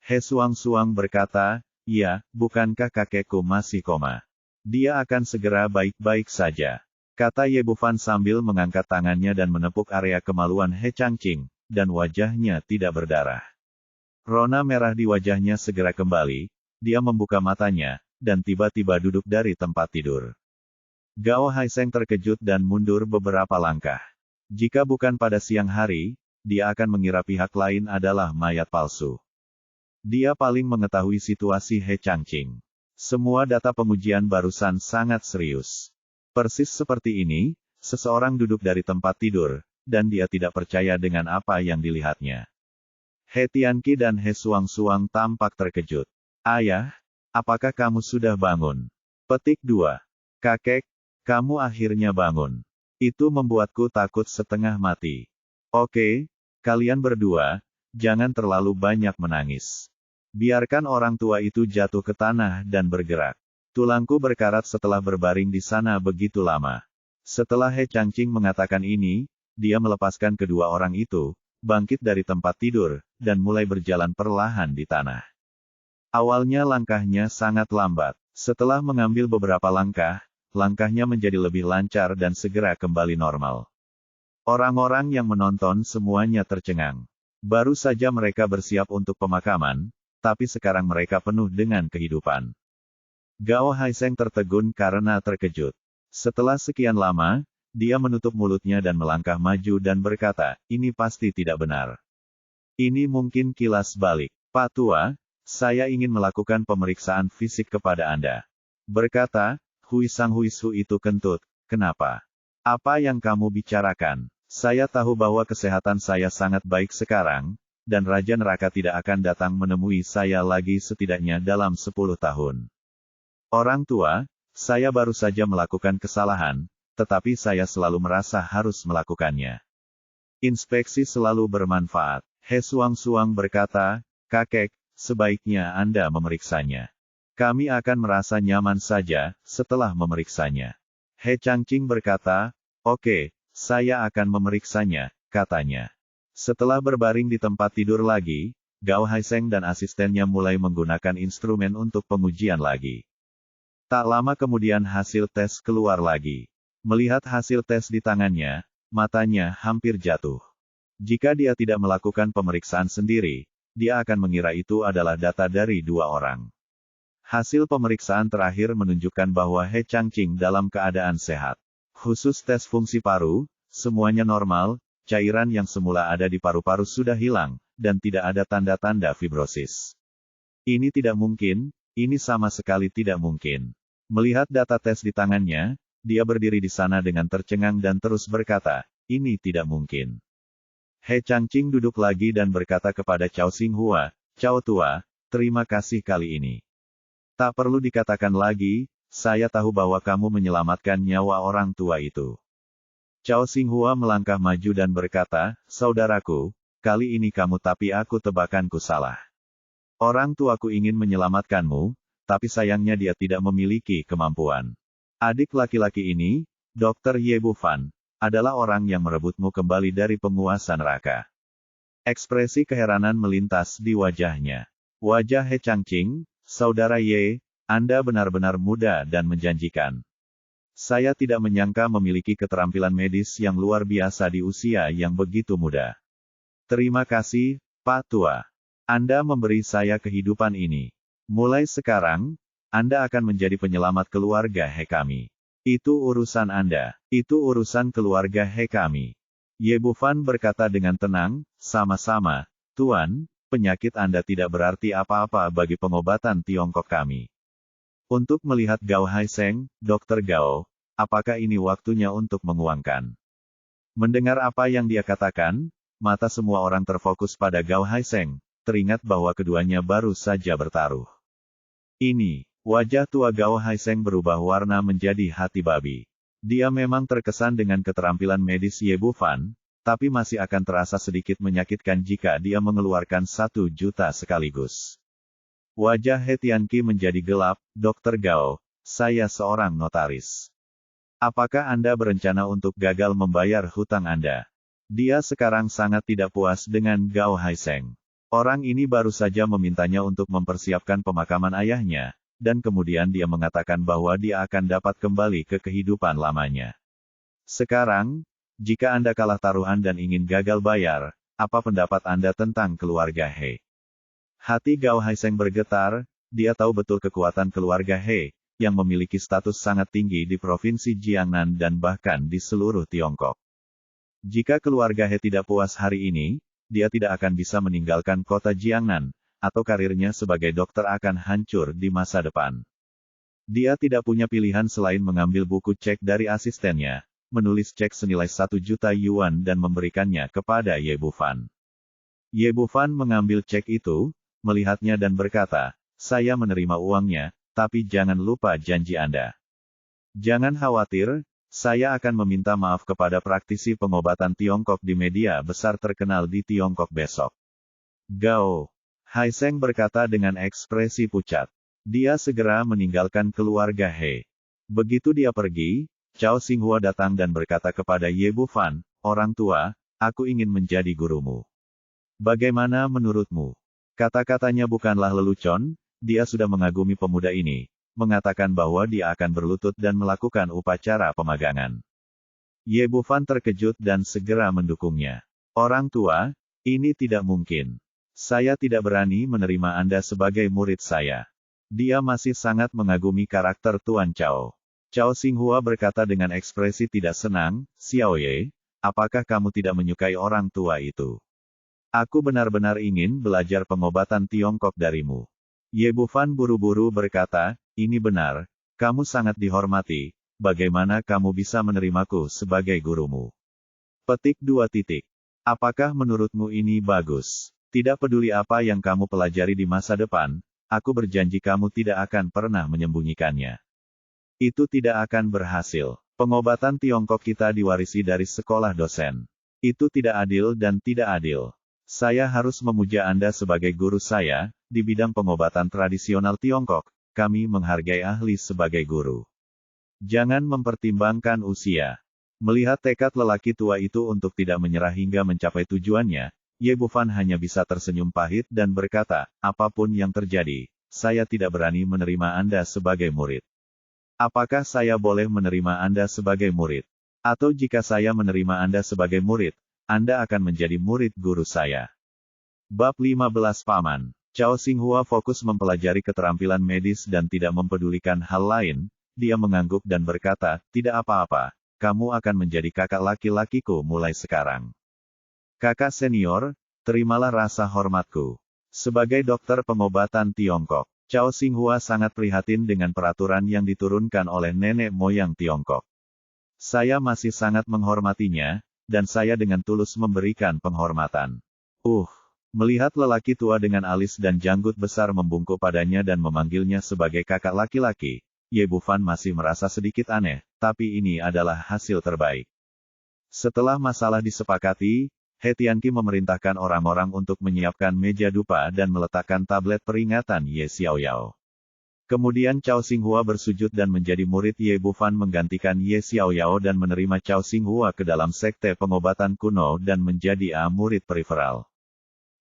He Suang-Suang berkata, ya, bukankah kakekku masih koma? Dia akan segera baik-baik saja. Kata Ye Bufan sambil mengangkat tangannya dan menepuk area kemaluan He Changqing, dan wajahnya tidak berdarah. Rona merah di wajahnya segera kembali, dia membuka matanya, dan tiba-tiba duduk dari tempat tidur. Gao Haiseng terkejut dan mundur beberapa langkah. Jika bukan pada siang hari, dia akan mengira pihak lain adalah mayat palsu. Dia paling mengetahui situasi He Changqing. Semua data pengujian barusan sangat serius. Persis seperti ini, seseorang duduk dari tempat tidur, dan dia tidak percaya dengan apa yang dilihatnya. He Tianqi dan He Suang-Suang tampak terkejut. Ayah, apakah kamu sudah bangun? Petik 2. Kakek, kamu akhirnya bangun. Itu membuatku takut setengah mati. Oke, kalian berdua, jangan terlalu banyak menangis. Biarkan orang tua itu jatuh ke tanah dan bergerak. Tulangku berkarat setelah berbaring di sana begitu lama. Setelah He Changqing mengatakan ini, dia melepaskan kedua orang itu, bangkit dari tempat tidur, dan mulai berjalan perlahan di tanah. Awalnya langkahnya sangat lambat. Setelah mengambil beberapa langkah, langkahnya menjadi lebih lancar dan segera kembali normal. Orang-orang yang menonton semuanya tercengang. Baru saja mereka bersiap untuk pemakaman, tapi sekarang mereka penuh dengan kehidupan. Gao Haiseng tertegun karena terkejut. Setelah sekian lama, dia menutup mulutnya dan melangkah maju dan berkata, ini pasti tidak benar. Ini mungkin kilas balik. Pak Tua, saya ingin melakukan pemeriksaan fisik kepada Anda. Berkata, Huisang Huisu itu kentut, kenapa? Apa yang kamu bicarakan? Saya tahu bahwa kesehatan saya sangat baik sekarang, dan Raja Neraka tidak akan datang menemui saya lagi setidaknya dalam 10 tahun. Orang tua, saya baru saja melakukan kesalahan, tetapi saya selalu merasa harus melakukannya. Inspeksi selalu bermanfaat. He Suang-Suang berkata, kakek, sebaiknya Anda memeriksanya. Kami akan merasa nyaman saja, setelah memeriksanya. He Changqing berkata, oke, saya akan memeriksanya, katanya. Setelah berbaring di tempat tidur lagi, Gao Haiseng dan asistennya mulai menggunakan instrumen untuk pengujian lagi. Tak lama kemudian hasil tes keluar lagi. Melihat hasil tes di tangannya, matanya hampir jatuh. Jika dia tidak melakukan pemeriksaan sendiri, dia akan mengira itu adalah data dari 2 orang. Hasil pemeriksaan terakhir menunjukkan bahwa He Changqing dalam keadaan sehat. Khusus tes fungsi paru, semuanya normal, cairan yang semula ada di paru-paru sudah hilang, dan tidak ada tanda-tanda fibrosis. Ini tidak mungkin, ini sama sekali tidak mungkin. Melihat data tes di tangannya, dia berdiri di sana dengan tercengang dan terus berkata, ini tidak mungkin. He Changqing duduk lagi dan berkata kepada Cao Xinghua, Cao Tua, terima kasih kali ini. Tak perlu dikatakan lagi, saya tahu bahwa kamu menyelamatkan nyawa orang tua itu. Cao Xinghua melangkah maju dan berkata, saudaraku, kali ini kamu tapi aku tebakanku salah. Orang tuaku ingin menyelamatkanmu, tapi sayangnya dia tidak memiliki kemampuan. Adik laki-laki ini, Dr. Ye Bufan, adalah orang yang merebutmu kembali dari penguasa neraka. Ekspresi keheranan melintas di wajahnya. Wajah He Changqing, saudara Ye, Anda benar-benar muda dan menjanjikan. Saya tidak menyangka memiliki keterampilan medis yang luar biasa di usia yang begitu muda. Terima kasih, Pak Tua. Anda memberi saya kehidupan ini. Mulai sekarang, Anda akan menjadi penyelamat keluarga He kami. Itu urusan Anda. Itu urusan keluarga He kami. Ye Bufan berkata dengan tenang, sama-sama, Tuan, penyakit Anda tidak berarti apa-apa bagi pengobatan Tiongkok kami. Untuk melihat Gao Haiseng, Dr. Gao, apakah ini waktunya untuk menguangkan? Mendengar apa yang dia katakan, mata semua orang terfokus pada Gao Haiseng, teringat bahwa keduanya baru saja bertaruh. Ini, wajah tua Gao Haiseng berubah warna menjadi hati babi. Dia memang terkesan dengan keterampilan medis Ye Bufan, tapi masih akan terasa sedikit menyakitkan jika dia mengeluarkan 1 juta sekaligus. Wajah He Tianqi menjadi gelap, Dr. Gao, saya seorang notaris. Apakah Anda berencana untuk gagal membayar hutang Anda? Dia sekarang sangat tidak puas dengan Gao Haiseng. Orang ini baru saja memintanya untuk mempersiapkan pemakaman ayahnya, dan kemudian dia mengatakan bahwa dia akan dapat kembali ke kehidupan lamanya. Sekarang, jika Anda kalah taruhan dan ingin gagal bayar, apa pendapat Anda tentang keluarga He? Hati Gao Haiseng bergetar, dia tahu betul kekuatan keluarga He, yang memiliki status sangat tinggi di Provinsi Jiangnan dan bahkan di seluruh Tiongkok. Jika keluarga He tidak puas hari ini, dia tidak akan bisa meninggalkan kota Jiangnan, atau karirnya sebagai dokter akan hancur di masa depan. Dia tidak punya pilihan selain mengambil buku cek dari asistennya, menulis cek senilai 1 juta yuan dan memberikannya kepada Ye Bufan. Ye Bufan mengambil cek itu, melihatnya dan berkata, "Saya menerima uangnya, tapi jangan lupa janji Anda. Jangan khawatir, saya akan meminta maaf kepada praktisi pengobatan Tiongkok di media besar terkenal di Tiongkok besok." Gao Haiseng berkata dengan ekspresi pucat. Dia segera meninggalkan keluarga He. Begitu dia pergi, Cao Xinghua datang dan berkata kepada Ye Bufan, "Orang tua, aku ingin menjadi gurumu. Bagaimana menurutmu?" Kata-katanya bukanlah lelucon, dia sudah mengagumi pemuda ini, mengatakan bahwa dia akan berlutut dan melakukan upacara pemagangan. Ye Bufan terkejut dan segera mendukungnya. "Orang tua, ini tidak mungkin. Saya tidak berani menerima Anda sebagai murid saya." Dia masih sangat mengagumi karakter Tuan Cao. Cao Xinghua berkata dengan ekspresi tidak senang, "Xiao Ye, apakah kamu tidak menyukai orang tua itu? Aku benar-benar ingin belajar pengobatan Tiongkok darimu." Ye Bufan buru-buru berkata, "Ini benar, kamu sangat dihormati, bagaimana kamu bisa menerimaku sebagai gurumu?" Petik 2. Apakah menurutmu ini bagus? Tidak peduli apa yang kamu pelajari di masa depan, aku berjanji kamu tidak akan pernah menyembunyikannya. Itu tidak akan berhasil. Pengobatan Tiongkok kita diwarisi dari sekolah dosen. Itu tidak adil dan tidak adil. Saya harus memuja Anda sebagai guru saya, di bidang pengobatan tradisional Tiongkok, kami menghargai ahli sebagai guru. Jangan mempertimbangkan usia. Melihat tekad lelaki tua itu untuk tidak menyerah hingga mencapai tujuannya, Ye Bufan hanya bisa tersenyum pahit dan berkata, "Apapun yang terjadi, saya tidak berani menerima Anda sebagai murid. Apakah saya boleh menerima Anda sebagai murid? Atau jika saya menerima Anda sebagai murid, Anda akan menjadi murid guru saya." Bab 15 Paman. Cao Xinghua fokus mempelajari keterampilan medis dan tidak mempedulikan hal lain. Dia mengangguk dan berkata, "Tidak apa-apa, kamu akan menjadi kakak laki-lakiku mulai sekarang. Kakak senior, terimalah rasa hormatku." Sebagai dokter pengobatan Tiongkok, Cao Xinghua sangat prihatin dengan peraturan yang diturunkan oleh nenek moyang Tiongkok. "Saya masih sangat menghormatinya, dan saya dengan tulus memberikan penghormatan." Melihat lelaki tua dengan alis dan janggut besar membungkuk padanya dan memanggilnya sebagai kakak laki-laki, Ye Bufan masih merasa sedikit aneh, tapi ini adalah hasil terbaik. Setelah masalah disepakati, He Tianqi memerintahkan orang-orang untuk menyiapkan meja dupa dan meletakkan tablet peringatan Ye Xiaoyao. Kemudian Cao Xinghua bersujud dan menjadi murid Ye Bufan menggantikan Ye Xiaoyao dan menerima Cao Xinghua ke dalam sekte pengobatan kuno dan menjadi murid periferal.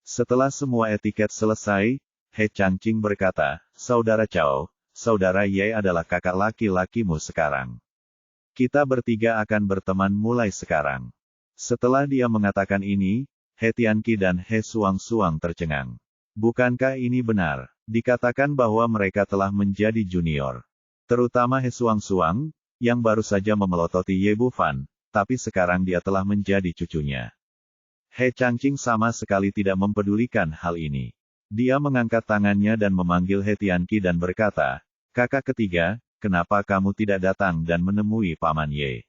Setelah semua etiket selesai, He Changqing berkata, "Saudara Cao, Saudara Ye adalah kakak laki-lakimu sekarang. Kita bertiga akan berteman mulai sekarang." Setelah dia mengatakan ini, He Tianqi dan He Suang-Suang tercengang. Bukankah ini benar? Dikatakan bahwa mereka telah menjadi junior. Terutama He Suang-Suang, yang baru saja memelototi Ye Bufan, tapi sekarang dia telah menjadi cucunya. He Changqing sama sekali tidak mempedulikan hal ini. Dia mengangkat tangannya dan memanggil He Tianqi dan berkata, "Kakak ketiga, kenapa kamu tidak datang dan menemui Paman Ye?"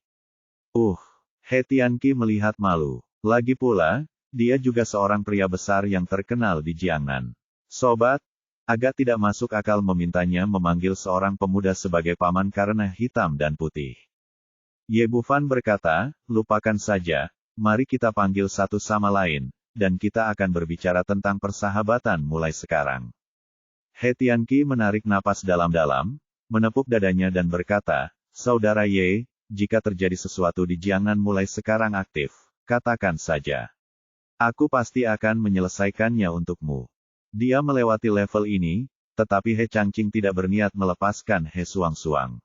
He Tianqi melihat malu. Lagi pula, dia juga seorang pria besar yang terkenal di Jiangnan. "Sobat, agak tidak masuk akal memintanya memanggil seorang pemuda sebagai paman karena hitam dan putih." Ye Bufan berkata, "Lupakan saja, mari kita panggil satu sama lain, dan kita akan berbicara tentang persahabatan mulai sekarang." He Tianqi menarik napas dalam-dalam, menepuk dadanya dan berkata, "Saudara Ye, jika terjadi sesuatu di Jiangnan mulai sekarang aktif, katakan saja. Aku pasti akan menyelesaikannya untukmu." Dia melewati level ini, tetapi He Changqing tidak berniat melepaskan He Suang-Suang.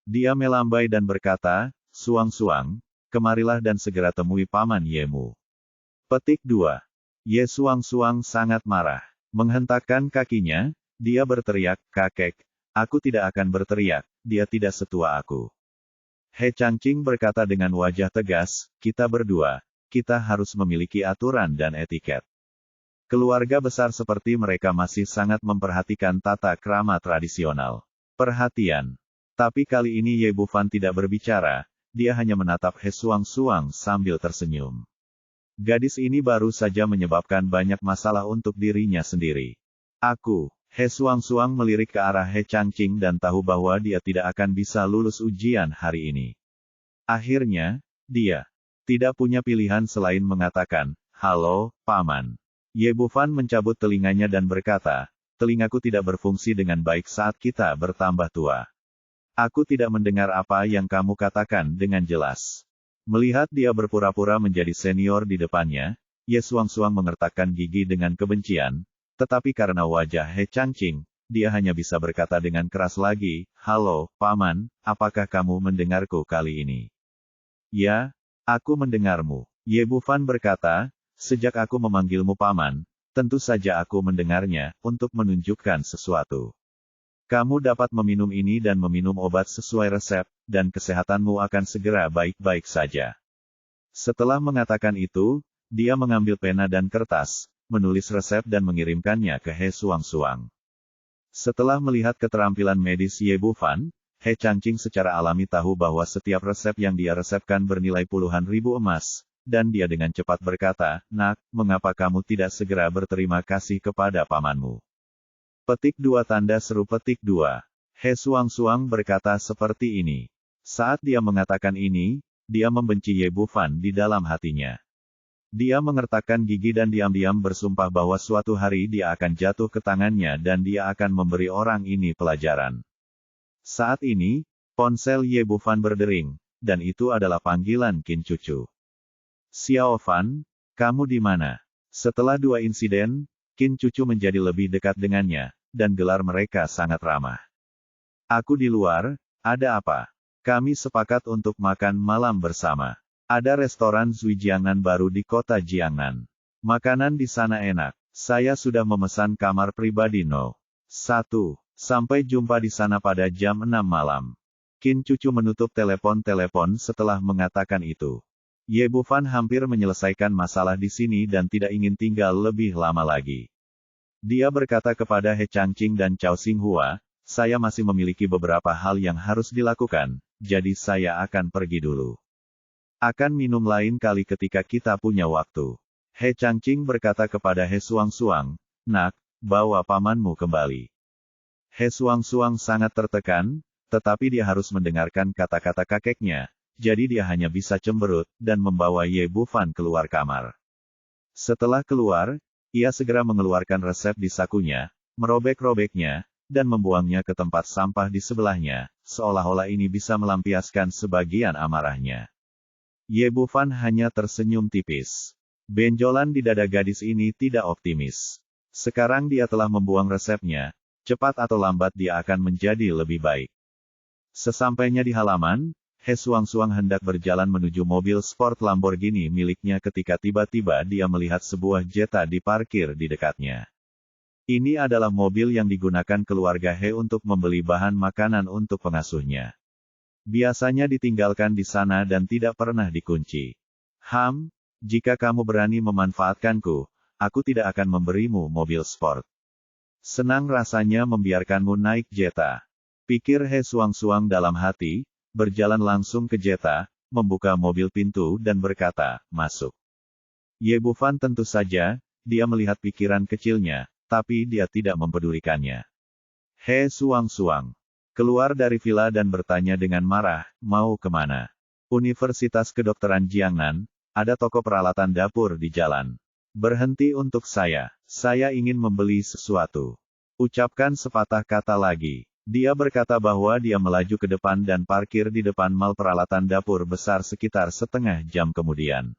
Dia melambai dan berkata, "Suang-Suang, kemarilah dan segera temui Paman Yemu." Petik 2. Ye Suang-Suang sangat marah. Menghentakkan kakinya, dia berteriak, "Kakek, Aku tidak akan berteriak, dia tidak setua aku. He Changqing berkata dengan wajah tegas, kita berdua, kita harus memiliki aturan dan etiket. Keluarga besar seperti mereka masih sangat memperhatikan tata krama tradisional. Perhatian. Tapi kali ini Ye Bufan tidak berbicara, dia hanya menatap He Xuangxuang sambil tersenyum. Gadis ini baru saja menyebabkan banyak masalah untuk dirinya sendiri. He Xuangxuang melirik ke arah He Changqing dan tahu bahwa dia tidak akan bisa lulus ujian hari ini. Akhirnya, dia tidak punya pilihan selain mengatakan, halo, Paman. Ye Bufan mencabut telinganya dan berkata, telingaku tidak berfungsi dengan baik saat kita bertambah tua. Aku tidak mendengar apa yang kamu katakan dengan jelas. Melihat dia berpura-pura menjadi senior di depannya, Ye Xuangxuang mengertakkan gigi dengan kebencian, tetapi karena wajah He Changqing, dia hanya bisa berkata dengan keras lagi, halo, Paman, apakah kamu mendengarku kali ini? Ya, aku mendengarmu. Ye Bufan berkata, sejak aku memanggilmu Paman, tentu saja aku mendengarnya, untuk menunjukkan sesuatu. Kamu dapat meminum ini dan meminum obat sesuai resep, dan kesehatanmu akan segera baik-baik saja. Setelah mengatakan itu, dia mengambil pena dan kertas, menulis resep dan mengirimkannya ke He Xuangxuang. Setelah melihat keterampilan medis Ye Bufan, He Changqing secara alami tahu bahwa setiap resep yang dia resepkan bernilai puluhan ribu emas, dan dia dengan cepat berkata, nak, mengapa kamu tidak segera berterima kasih kepada pamanmu? Petik 2 tanda seru petik 2. He Xuangxuang berkata seperti ini. Saat dia mengatakan ini, dia membenci Ye Bufan di dalam hatinya. Dia mengertakkan gigi dan diam-diam bersumpah bahwa suatu hari dia akan jatuh ke tangannya dan dia akan memberi orang ini pelajaran. Saat ini, ponsel Ye Bufan berdering, dan itu adalah panggilan Qin Cucu. Xiao Fan, kamu di mana? Setelah 2 insiden, Qin Cucu menjadi lebih dekat dengannya, dan gelar mereka sangat ramah. Aku di luar, ada apa? Kami sepakat untuk makan malam bersama. Ada restoran Zui Jiangnan baru di kota Jiangnan. Makanan di sana enak. Saya sudah memesan kamar pribadi No. 1. Sampai jumpa di sana pada jam 6 malam. Qin Cucu menutup telepon setelah mengatakan itu. Ye Bufan hampir menyelesaikan masalah di sini dan tidak ingin tinggal lebih lama lagi. Dia berkata kepada He Changqing dan Cao Xinghua, saya masih memiliki beberapa hal yang harus dilakukan, jadi saya akan pergi dulu. Akan minum lain kali ketika kita punya waktu. He Changqing berkata kepada He Xuangxuang, nak, bawa pamanmu kembali. He Xuangxuang sangat tertekan, tetapi dia harus mendengarkan kata-kata kakeknya. Jadi dia hanya bisa cemberut, dan membawa Ye Bufan keluar kamar. Setelah keluar, ia segera mengeluarkan resep di sakunya, merobek-robeknya, dan membuangnya ke tempat sampah di sebelahnya, seolah-olah ini bisa melampiaskan sebagian amarahnya. Ye Bufan hanya tersenyum tipis. Benjolan di dada gadis ini tidak optimis. Sekarang dia telah membuang resepnya, cepat atau lambat dia akan menjadi lebih baik. Sesampainya di halaman, He Xuangxuang hendak berjalan menuju mobil sport Lamborghini miliknya ketika tiba-tiba dia melihat sebuah Jetta diparkir di dekatnya. Ini adalah mobil yang digunakan keluarga He untuk membeli bahan makanan untuk pengasuhnya. Biasanya ditinggalkan di sana dan tidak pernah dikunci. Jika kamu berani memanfaatkanku, aku tidak akan memberimu mobil sport. Senang rasanya membiarkanmu naik Jetta. Pikir He Xuangxuang dalam hati, berjalan langsung ke Jetta, membuka mobil pintu dan berkata, masuk. Ye Bufan tentu saja, dia melihat pikiran kecilnya, tapi dia tidak mempedulikannya. He Xuangxuang keluar dari villa dan bertanya dengan marah, mau kemana? Universitas Kedokteran Jiangnan, ada toko peralatan dapur di jalan. Berhenti untuk saya ingin membeli sesuatu. Ucapkan sepatah kata lagi. Dia berkata bahwa dia melaju ke depan dan parkir di depan mal peralatan dapur besar sekitar setengah jam kemudian.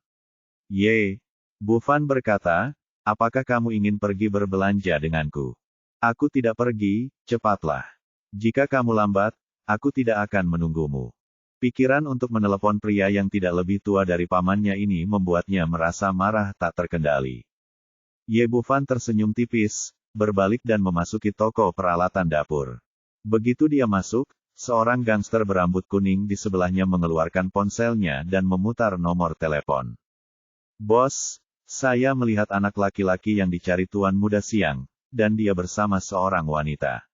Ye Bufan berkata, apakah kamu ingin pergi berbelanja denganku? Aku tidak pergi, cepatlah. Jika kamu lambat, aku tidak akan menunggumu. Pikiran untuk menelepon pria yang tidak lebih tua dari pamannya ini membuatnya merasa marah tak terkendali. Ye Bufan tersenyum tipis, berbalik dan memasuki toko peralatan dapur. Begitu dia masuk, seorang gangster berambut kuning di sebelahnya mengeluarkan ponselnya dan memutar nomor telepon. Bos, saya melihat anak laki-laki yang dicari tuan muda siang, dan dia bersama seorang wanita.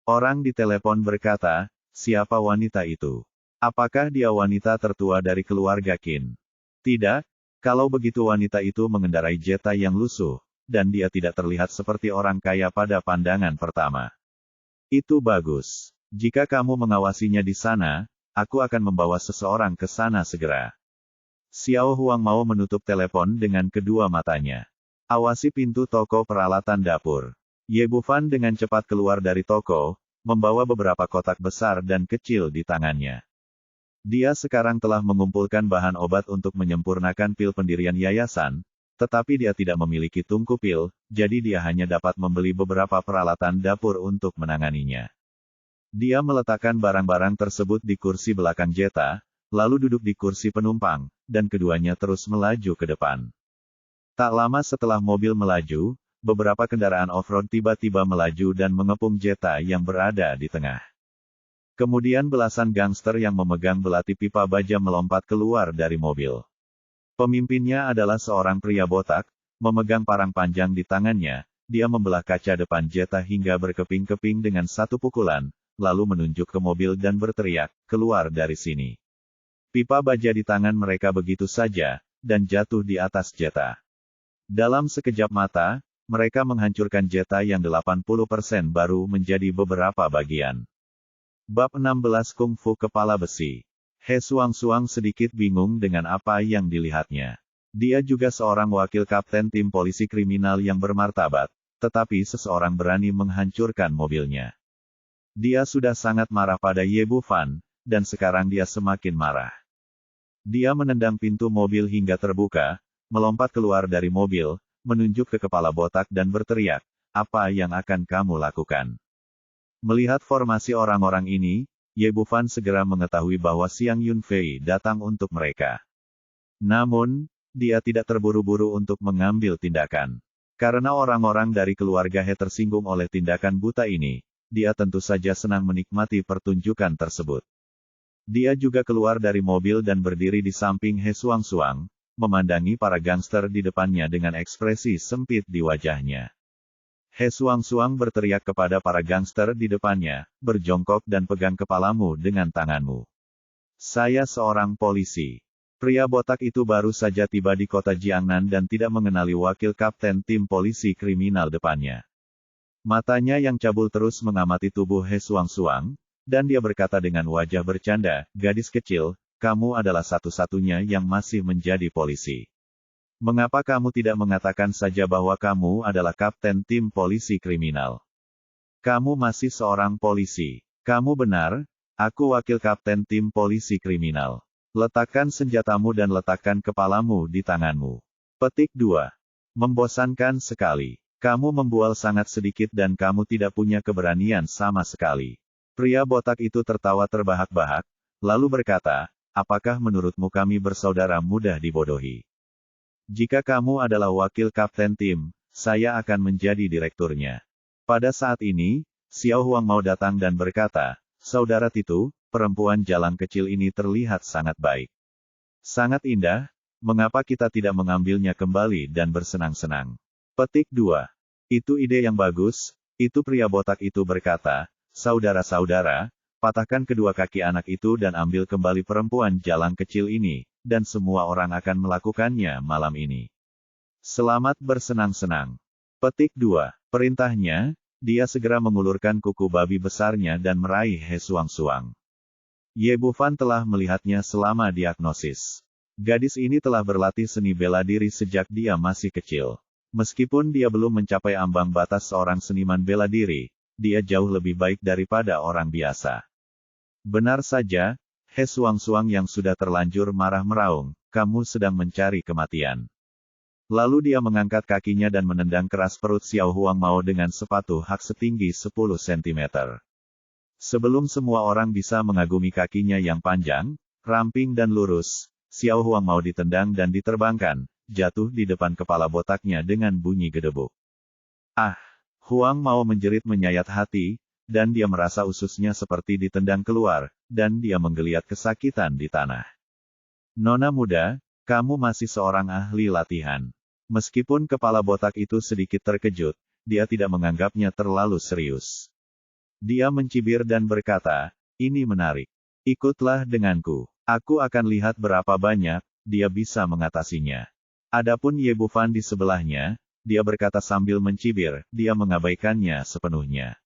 Orang di telepon berkata, siapa wanita itu? Apakah dia wanita tertua dari keluarga Qin? Tidak, kalau begitu wanita itu mengendarai Jetta yang lusuh, dan dia tidak terlihat seperti orang kaya pada pandangan pertama. Itu bagus. Jika kamu mengawasinya di sana, aku akan membawa seseorang ke sana segera. Xiao Huang mau menutup telepon dengan kedua matanya. Awasi pintu toko peralatan dapur. Ye Bufan dengan cepat keluar dari toko, membawa beberapa kotak besar dan kecil di tangannya. Dia sekarang telah mengumpulkan bahan obat untuk menyempurnakan pil pendirian yayasan, tetapi dia tidak memiliki tungku pil, jadi dia hanya dapat membeli beberapa peralatan dapur untuk menanganinya. Dia meletakkan barang-barang tersebut di kursi belakang Jetta, lalu duduk di kursi penumpang, dan keduanya terus melaju ke depan. Tak lama setelah mobil melaju, beberapa kendaraan off-road tiba-tiba melaju dan mengepung Jetta yang berada di tengah. Kemudian belasan gangster yang memegang belati pipa baja melompat keluar dari mobil. Pemimpinnya adalah seorang pria botak, memegang parang panjang di tangannya, dia membelah kaca depan Jetta hingga berkeping-keping dengan satu pukulan, lalu menunjuk ke mobil dan berteriak, keluar dari sini. Pipa baja di tangan mereka begitu saja, dan jatuh di atas Jetta. Dalam sekejap mata, mereka menghancurkan Jetta yang 80% baru menjadi beberapa bagian. Bab 16 Kung Fu Kepala Besi. He Suang-Suang sedikit bingung dengan apa yang dilihatnya. Dia juga seorang wakil kapten tim polisi kriminal yang bermartabat, tetapi seseorang berani menghancurkan mobilnya. Dia sudah sangat marah pada Ye Bufan, dan sekarang dia semakin marah. Dia menendang pintu mobil hingga terbuka, melompat keluar dari mobil, menunjuk ke kepala botak dan berteriak, apa yang akan kamu lakukan? Melihat formasi orang-orang ini, Ye Bufan segera mengetahui bahwa Xiang Yunfei datang untuk mereka. Namun, dia tidak terburu-buru untuk mengambil tindakan. Karena orang-orang dari keluarga He tersinggung oleh tindakan buta ini, dia tentu saja senang menikmati pertunjukan tersebut. Dia juga keluar dari mobil dan berdiri di samping He Suang-Suang, memandangi para gangster di depannya dengan ekspresi sempit di wajahnya. He Suang-Suang berteriak kepada para gangster di depannya, berjongkok dan pegang kepalamu dengan tanganmu. Saya seorang polisi. Pria botak itu baru saja tiba di kota Jiangnan dan tidak mengenali wakil kapten tim polisi kriminal depannya. Matanya yang cabul terus mengamati tubuh He Suang-Suang, dan dia berkata dengan wajah bercanda, gadis kecil, kamu adalah satu-satunya yang masih menjadi polisi. Mengapa kamu tidak mengatakan saja bahwa kamu adalah kapten tim polisi kriminal? Kamu masih seorang polisi. Kamu benar, aku wakil kapten tim polisi kriminal. Letakkan senjatamu dan letakkan kepalamu di tanganmu. Petik 2. Membosankan sekali. Kamu membual sangat sedikit dan kamu tidak punya keberanian sama sekali. Pria botak itu tertawa terbahak-bahak, lalu berkata, apakah menurutmu kami bersaudara mudah dibodohi? Jika kamu adalah wakil kapten tim, saya akan menjadi direkturnya. Pada saat ini, Xiao Huang mau datang dan berkata, saudara Titu, perempuan jalang kecil ini terlihat sangat baik. Sangat indah, mengapa kita tidak mengambilnya kembali dan bersenang-senang? Petik 2. Itu ide yang bagus, itu pria botak itu berkata, saudara-saudara, patahkan kedua kaki anak itu dan ambil kembali perempuan jalang kecil ini, dan semua orang akan melakukannya malam ini. Selamat bersenang-senang. Petik 2. Perintahnya, dia segera mengulurkan kuku babi besarnya dan meraih He Suang-Suang. Ye Bufan telah melihatnya selama diagnosis. Gadis ini telah berlatih seni bela diri sejak dia masih kecil. Meskipun dia belum mencapai ambang batas seorang seniman bela diri, dia jauh lebih baik daripada orang biasa. Benar saja, He Suang-Suang yang sudah terlanjur marah meraung, kamu sedang mencari kematian. Lalu dia mengangkat kakinya dan menendang keras perut Xiao Huang Mao dengan sepatu hak setinggi 10 cm. Sebelum semua orang bisa mengagumi kakinya yang panjang, ramping dan lurus, Xiao Huang Mao ditendang dan diterbangkan, jatuh di depan kepala botaknya dengan bunyi gedebuk. Ah! Huang Mao menjerit menyayat hati, dan dia merasa ususnya seperti ditendang keluar, dan dia menggeliat kesakitan di tanah. Nona muda, kamu masih seorang ahli latihan. Meskipun kepala botak itu sedikit terkejut, dia tidak menganggapnya terlalu serius. Dia mencibir dan berkata, ini menarik. Ikutlah denganku. Aku akan lihat berapa banyak dia bisa mengatasinya. Adapun Ye Bufan di sebelahnya, dia berkata sambil mencibir, dia mengabaikannya sepenuhnya.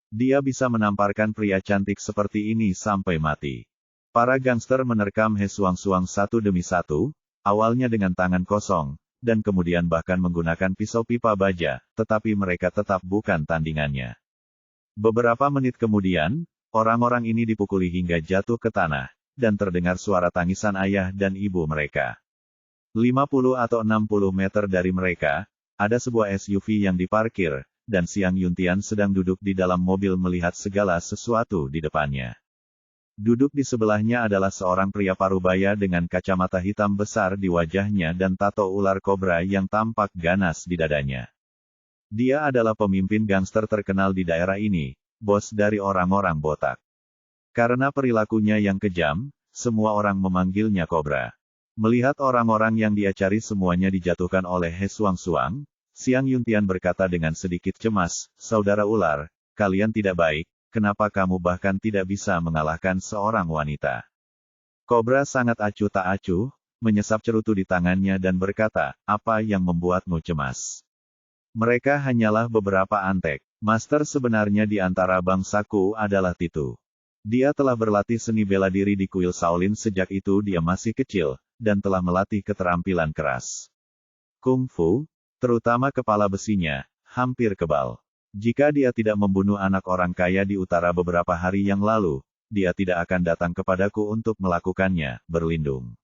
Dia bisa menamparkan pria cantik seperti ini sampai mati. Para gangster menerkam He Suang-Suang satu demi satu, awalnya dengan tangan kosong, dan kemudian bahkan menggunakan pisau pipa baja, tetapi mereka tetap bukan tandingannya. Beberapa menit kemudian, orang-orang ini dipukuli hingga jatuh ke tanah, dan terdengar suara tangisan ayah dan ibu mereka. 50 atau 60 meter dari mereka, ada sebuah SUV yang diparkir, dan Siang Yuntian sedang duduk di dalam mobil melihat segala sesuatu di depannya. Duduk di sebelahnya adalah seorang pria parubaya dengan kacamata hitam besar di wajahnya dan tato ular kobra yang tampak ganas di dadanya. Dia adalah pemimpin gangster terkenal di daerah ini, bos dari orang-orang botak. Karena perilakunya yang kejam, semua orang memanggilnya kobra. Melihat orang-orang yang dia cari semuanya dijatuhkan oleh He Suang-Suang, Siang Yuntian berkata dengan sedikit cemas, saudara ular, kalian tidak baik, kenapa kamu bahkan tidak bisa mengalahkan seorang wanita? Kobra sangat acuh tak acuh, menyesap cerutu di tangannya dan berkata, apa yang membuatmu cemas? Mereka hanyalah beberapa antek. Master sebenarnya di antara bangsaku adalah Titu. Dia telah berlatih seni bela diri di kuil Shaolin sejak itu dia masih kecil, dan telah melatih keterampilan keras. Kung Fu, terutama kepala besinya, hampir kebal. Jika dia tidak membunuh anak orang kaya di utara beberapa hari yang lalu, dia tidak akan datang kepadaku untuk melakukannya, berlindung.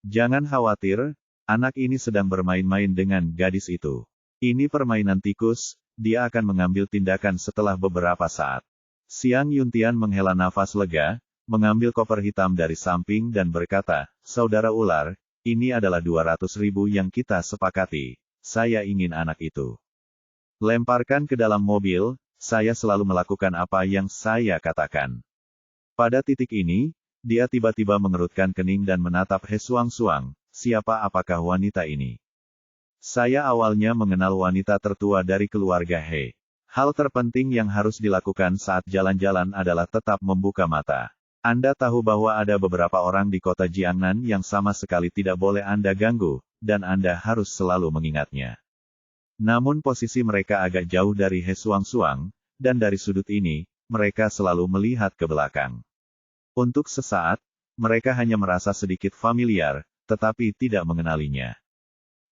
Jangan khawatir, anak ini sedang bermain-main dengan gadis itu. Ini permainan tikus, dia akan mengambil tindakan setelah beberapa saat. Siang Yuntian menghela nafas lega, mengambil koper hitam dari samping dan berkata, saudara ular, ini adalah 200.000 yang kita sepakati. Saya ingin anak itu. Lemparkan ke dalam mobil, saya selalu melakukan apa yang saya katakan. Pada titik ini, dia tiba-tiba mengerutkan kening dan menatap He Suang-Suang, apakah wanita ini? Saya awalnya mengenal wanita tertua dari keluarga He. Hal terpenting yang harus dilakukan saat jalan-jalan adalah tetap membuka mata. Anda tahu bahwa ada beberapa orang di kota Jiangnan yang sama sekali tidak boleh Anda ganggu, dan Anda harus selalu mengingatnya. Namun posisi mereka agak jauh dari He Suang-Suang, dan dari sudut ini, mereka selalu melihat ke belakang. Untuk sesaat, mereka hanya merasa sedikit familiar, tetapi tidak mengenalinya.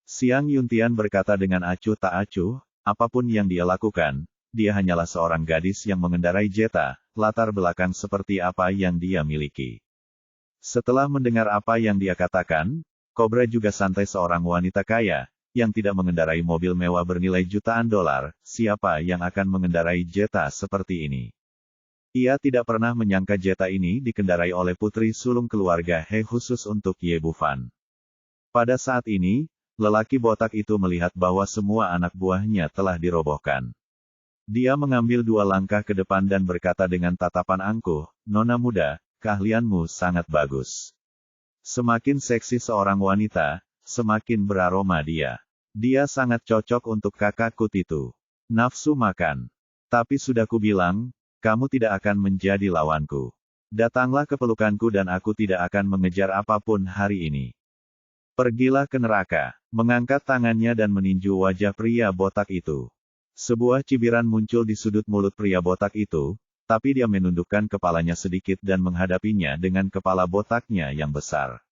Siang Yuntian berkata dengan acuh tak acuh, apapun yang dia lakukan, dia hanyalah seorang gadis yang mengendarai jeta, latar belakang seperti apa yang dia miliki. Setelah mendengar apa yang dia katakan, Kobra juga santai seorang wanita kaya, yang tidak mengendarai mobil mewah bernilai jutaan dolar, siapa yang akan mengendarai jeta seperti ini? Ia tidak pernah menyangka jeta ini dikendarai oleh putri sulung keluarga He khusus untuk Ye Bufan. Pada saat ini, lelaki botak itu melihat bahwa semua anak buahnya telah dirobohkan. Dia mengambil 2 langkah ke depan dan berkata dengan tatapan angkuh, Nona muda, keahlianmu sangat bagus. Semakin seksi seorang wanita, semakin beraroma dia. Dia sangat cocok untuk kakakku Titu. Nafsu makan. Tapi sudah kubilang, kamu tidak akan menjadi lawanku. Datanglah ke pelukanku dan aku tidak akan mengejar apapun hari ini. Pergilah ke neraka. Mengangkat tangannya dan meninju wajah pria botak itu. Sebuah cibiran muncul di sudut mulut pria botak itu, tapi dia menundukkan kepalanya sedikit dan menghadapinya dengan kepala botaknya yang besar.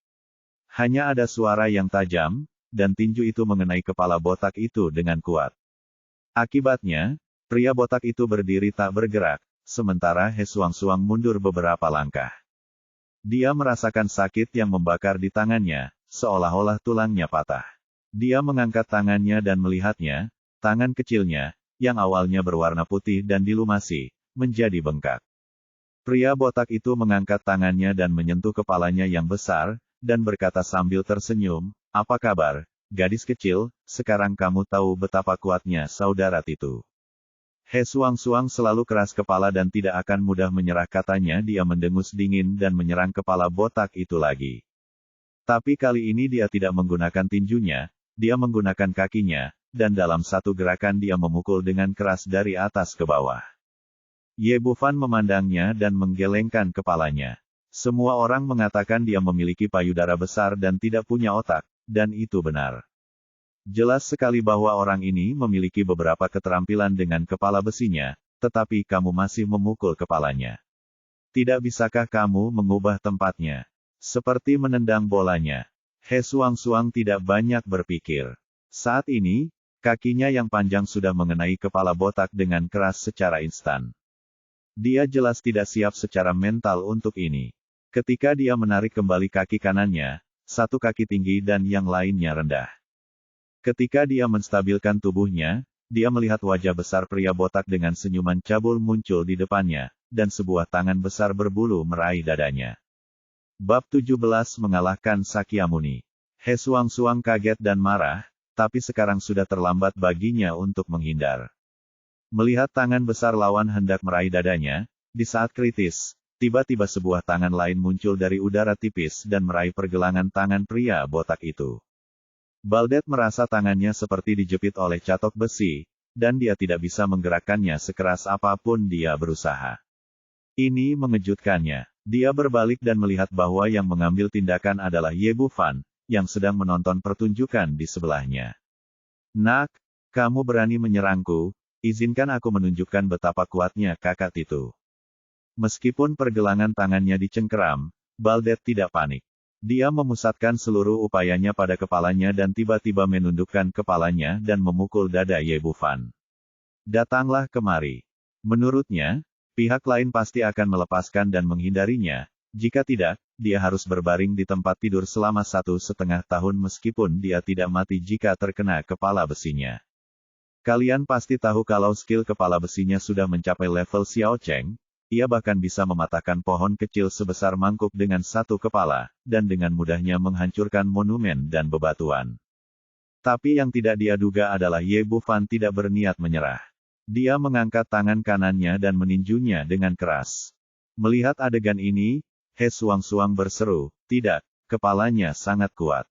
Hanya ada suara yang tajam, dan tinju itu mengenai kepala botak itu dengan kuat. Akibatnya, pria botak itu berdiri tak bergerak, sementara He Suang-Suang mundur beberapa langkah. Dia merasakan sakit yang membakar di tangannya, seolah-olah tulangnya patah. Dia mengangkat tangannya dan melihatnya, tangan kecilnya, yang awalnya berwarna putih dan dilumasi, menjadi bengkak. Pria botak itu mengangkat tangannya dan menyentuh kepalanya yang besar, dan berkata sambil tersenyum, apa kabar, gadis kecil, sekarang kamu tahu betapa kuatnya saudara Titu. He Suang-Suang selalu keras kepala dan tidak akan mudah menyerah, katanya. Dia mendengus dingin dan menyerang kepala botak itu lagi. Tapi kali ini dia tidak menggunakan tinjunya, dia menggunakan kakinya, dan dalam satu gerakan dia memukul dengan keras dari atas ke bawah. Ye Bufan memandangnya dan menggelengkan kepalanya. Semua orang mengatakan dia memiliki payudara besar dan tidak punya otak, dan itu benar. Jelas sekali bahwa orang ini memiliki beberapa keterampilan dengan kepala besinya, tetapi kamu masih memukul kepalanya. Tidak bisakah kamu mengubah tempatnya? Seperti menendang bolanya. He Suang-Suang tidak banyak berpikir. Saat ini, kakinya yang panjang sudah mengenai kepala botak dengan keras secara instan. Dia jelas tidak siap secara mental untuk ini. Ketika dia menarik kembali kaki kanannya, satu kaki tinggi dan yang lainnya rendah. Ketika dia menstabilkan tubuhnya, dia melihat wajah besar pria botak dengan senyuman cabul muncul di depannya, dan sebuah tangan besar berbulu meraih dadanya. Bab 17 mengalahkan Sakyamuni. He Suang-Suang kaget dan marah, tapi sekarang sudah terlambat baginya untuk menghindar. Melihat tangan besar lawan hendak meraih dadanya, di saat kritis, tiba-tiba sebuah tangan lain muncul dari udara tipis dan meraih pergelangan tangan pria botak itu. Baldet merasa tangannya seperti dijepit oleh catok besi, dan dia tidak bisa menggerakkannya sekeras apapun dia berusaha. Ini mengejutkannya. Dia berbalik dan melihat bahwa yang mengambil tindakan adalah Ye Bufan, yang sedang menonton pertunjukan di sebelahnya. Nak, kamu berani menyerangku, izinkan aku menunjukkan betapa kuatnya kakak itu. Meskipun pergelangan tangannya dicengkeram, Baldet tidak panik. Dia memusatkan seluruh upayanya pada kepalanya dan tiba-tiba menundukkan kepalanya dan memukul dada Ye Bufan. Datanglah kemari. Menurutnya, pihak lain pasti akan melepaskan dan menghindarinya. Jika tidak, dia harus berbaring di tempat tidur selama 1,5 tahun meskipun dia tidak mati jika terkena kepala besinya. Kalian pasti tahu kalau skill kepala besinya sudah mencapai level Xiao Cheng. Ia bahkan bisa mematahkan pohon kecil sebesar mangkuk dengan satu kepala, dan dengan mudahnya menghancurkan monumen dan bebatuan. Tapi yang tidak dia duga adalah Ye Bufan tidak berniat menyerah. Dia mengangkat tangan kanannya dan meninjunya dengan keras. Melihat adegan ini, He Suang-Suang berseru, "Tidak, kepalanya sangat kuat."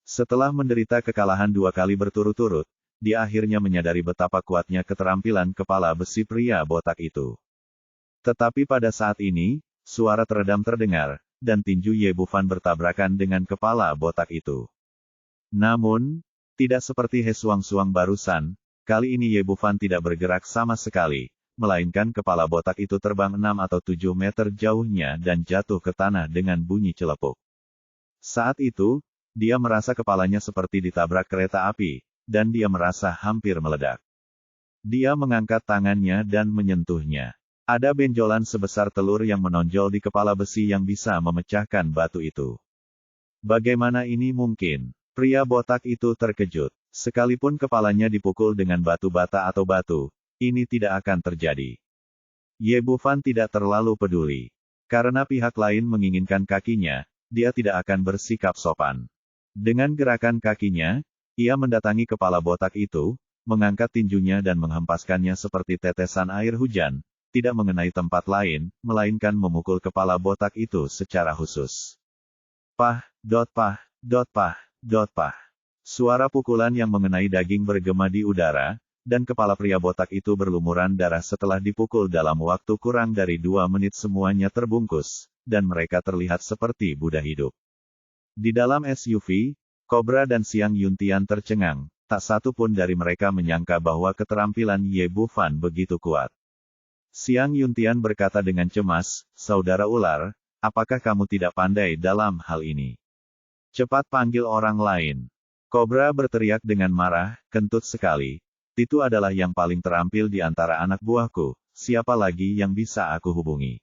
Setelah menderita kekalahan 2 kali berturut-turut, dia akhirnya menyadari betapa kuatnya keterampilan kepala besi pria botak itu. Tetapi pada saat ini, suara teredam terdengar, dan tinju Ye Bufan bertabrakan dengan kepala botak itu. Namun, tidak seperti He Suang-Suang barusan, kali ini Ye Bufan tidak bergerak sama sekali, melainkan kepala botak itu terbang 6 atau 7 meter jauhnya dan jatuh ke tanah dengan bunyi celepuk. Saat itu, dia merasa kepalanya seperti ditabrak kereta api, dan dia merasa hampir meledak. Dia mengangkat tangannya dan menyentuhnya. Ada benjolan sebesar telur yang menonjol di kepala besi yang bisa memecahkan batu itu. Bagaimana ini mungkin? Pria botak itu terkejut. Sekalipun kepalanya dipukul dengan batu bata atau batu, ini tidak akan terjadi. Ye Bufan tidak terlalu peduli. Karena pihak lain menginginkan kakinya, dia tidak akan bersikap sopan. Dengan gerakan kakinya, ia mendatangi kepala botak itu, mengangkat tinjunya dan menghempaskannya seperti tetesan air hujan, tidak mengenai tempat lain, melainkan memukul kepala botak itu secara khusus. Pah, dot pah, dot pah, dot pah. Suara pukulan yang mengenai daging bergema di udara, dan kepala pria botak itu berlumuran darah setelah dipukul dalam waktu kurang dari 2 menit semuanya terbungkus, dan mereka terlihat seperti Buddha hidup. Di dalam SUV, Cobra dan Xiang Yuntian tercengang, tak satu pun dari mereka menyangka bahwa keterampilan Ye Bufan begitu kuat. Xiang Yuntian berkata dengan cemas, "Saudara ular, apakah kamu tidak pandai dalam hal ini? Cepat panggil orang lain." Cobra berteriak dengan marah, "Kentut sekali. Itu adalah yang paling terampil di antara anak buahku, siapa lagi yang bisa aku hubungi?"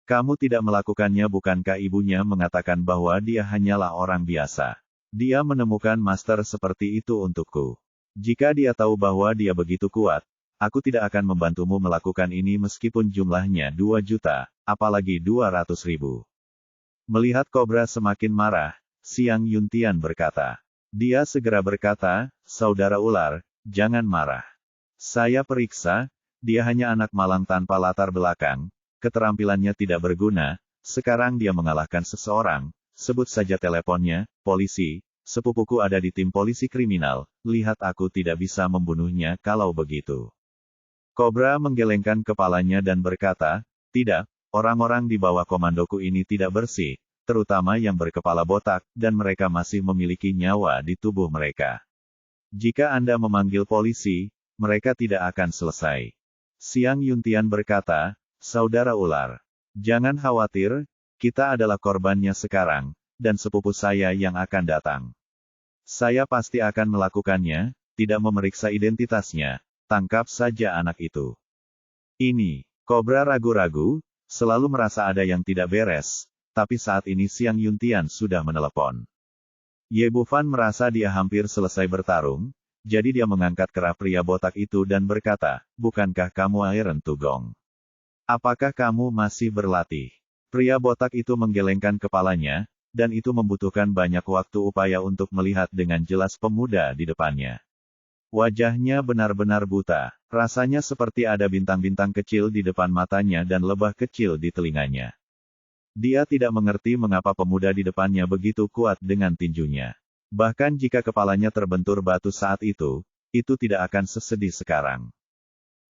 "Kamu tidak melakukannya, bukankah?" Ibunya mengatakan bahwa dia hanyalah orang biasa. "Dia menemukan master seperti itu untukku. Jika dia tahu bahwa dia begitu kuat, aku tidak akan membantumu melakukan ini meskipun jumlahnya 2 juta, apalagi 200.000. Melihat Cobra semakin marah, Xiang Yuntian berkata. Dia segera berkata, "Saudara ular, jangan marah. Saya periksa, dia hanya anak malang tanpa latar belakang, keterampilannya tidak berguna, sekarang dia mengalahkan seseorang, sebut saja teleponnya, polisi, sepupuku ada di tim polisi kriminal, lihat aku tidak bisa membunuhnya kalau begitu. Kobra menggelengkan kepalanya dan berkata, tidak, orang-orang di bawah komandoku ini tidak bersih, terutama yang berkepala botak, dan mereka masih memiliki nyawa di tubuh mereka. Jika Anda memanggil polisi, mereka tidak akan selesai. Xiang Yuntian berkata, saudara ular, jangan khawatir, kita adalah korbannya sekarang, dan sepupu saya yang akan datang. Saya pasti akan melakukannya, tidak memeriksa identitasnya, tangkap saja anak itu. Ini, Kobra ragu-ragu, selalu merasa ada yang tidak beres, tapi saat ini Xiang Yuntian sudah menelepon. Ye Bufan merasa dia hampir selesai bertarung, jadi dia mengangkat kerah pria botak itu dan berkata, bukankah kamu Iron Tugong? Apakah kamu masih berlatih? Pria botak itu menggelengkan kepalanya, dan itu membutuhkan banyak waktu upaya untuk melihat dengan jelas pemuda di depannya. Wajahnya benar-benar buta, rasanya seperti ada bintang-bintang kecil di depan matanya dan lebah kecil di telinganya. Dia tidak mengerti mengapa pemuda di depannya begitu kuat dengan tinjunya. Bahkan jika kepalanya terbentur batu saat itu tidak akan sesedih sekarang.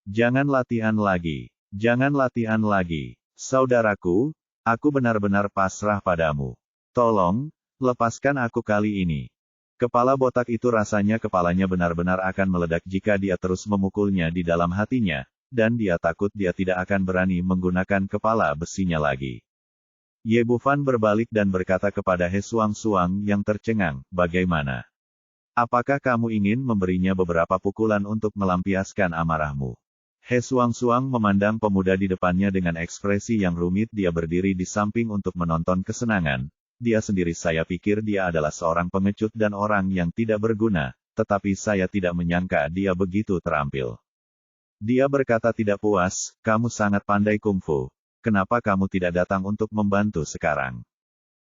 Jangan latihan lagi, saudaraku, aku benar-benar pasrah padamu. Tolong, lepaskan aku kali ini. Kepala botak itu rasanya kepalanya benar-benar akan meledak jika dia terus memukulnya di dalam hatinya, dan dia takut dia tidak akan berani menggunakan kepala besinya lagi. Ye Bufan berbalik dan berkata kepada He Suang-Suang yang tercengang, bagaimana? Apakah kamu ingin memberinya beberapa pukulan untuk melampiaskan amarahmu? He Suang-Suang memandang pemuda di depannya dengan ekspresi yang rumit. Dia berdiri di samping untuk menonton kesenangan. Dia sendiri saya pikir dia adalah seorang pengecut dan orang yang tidak berguna, tetapi saya tidak menyangka dia begitu terampil. Dia berkata tidak puas, kamu sangat pandai kungfu. Kenapa kamu tidak datang untuk membantu sekarang?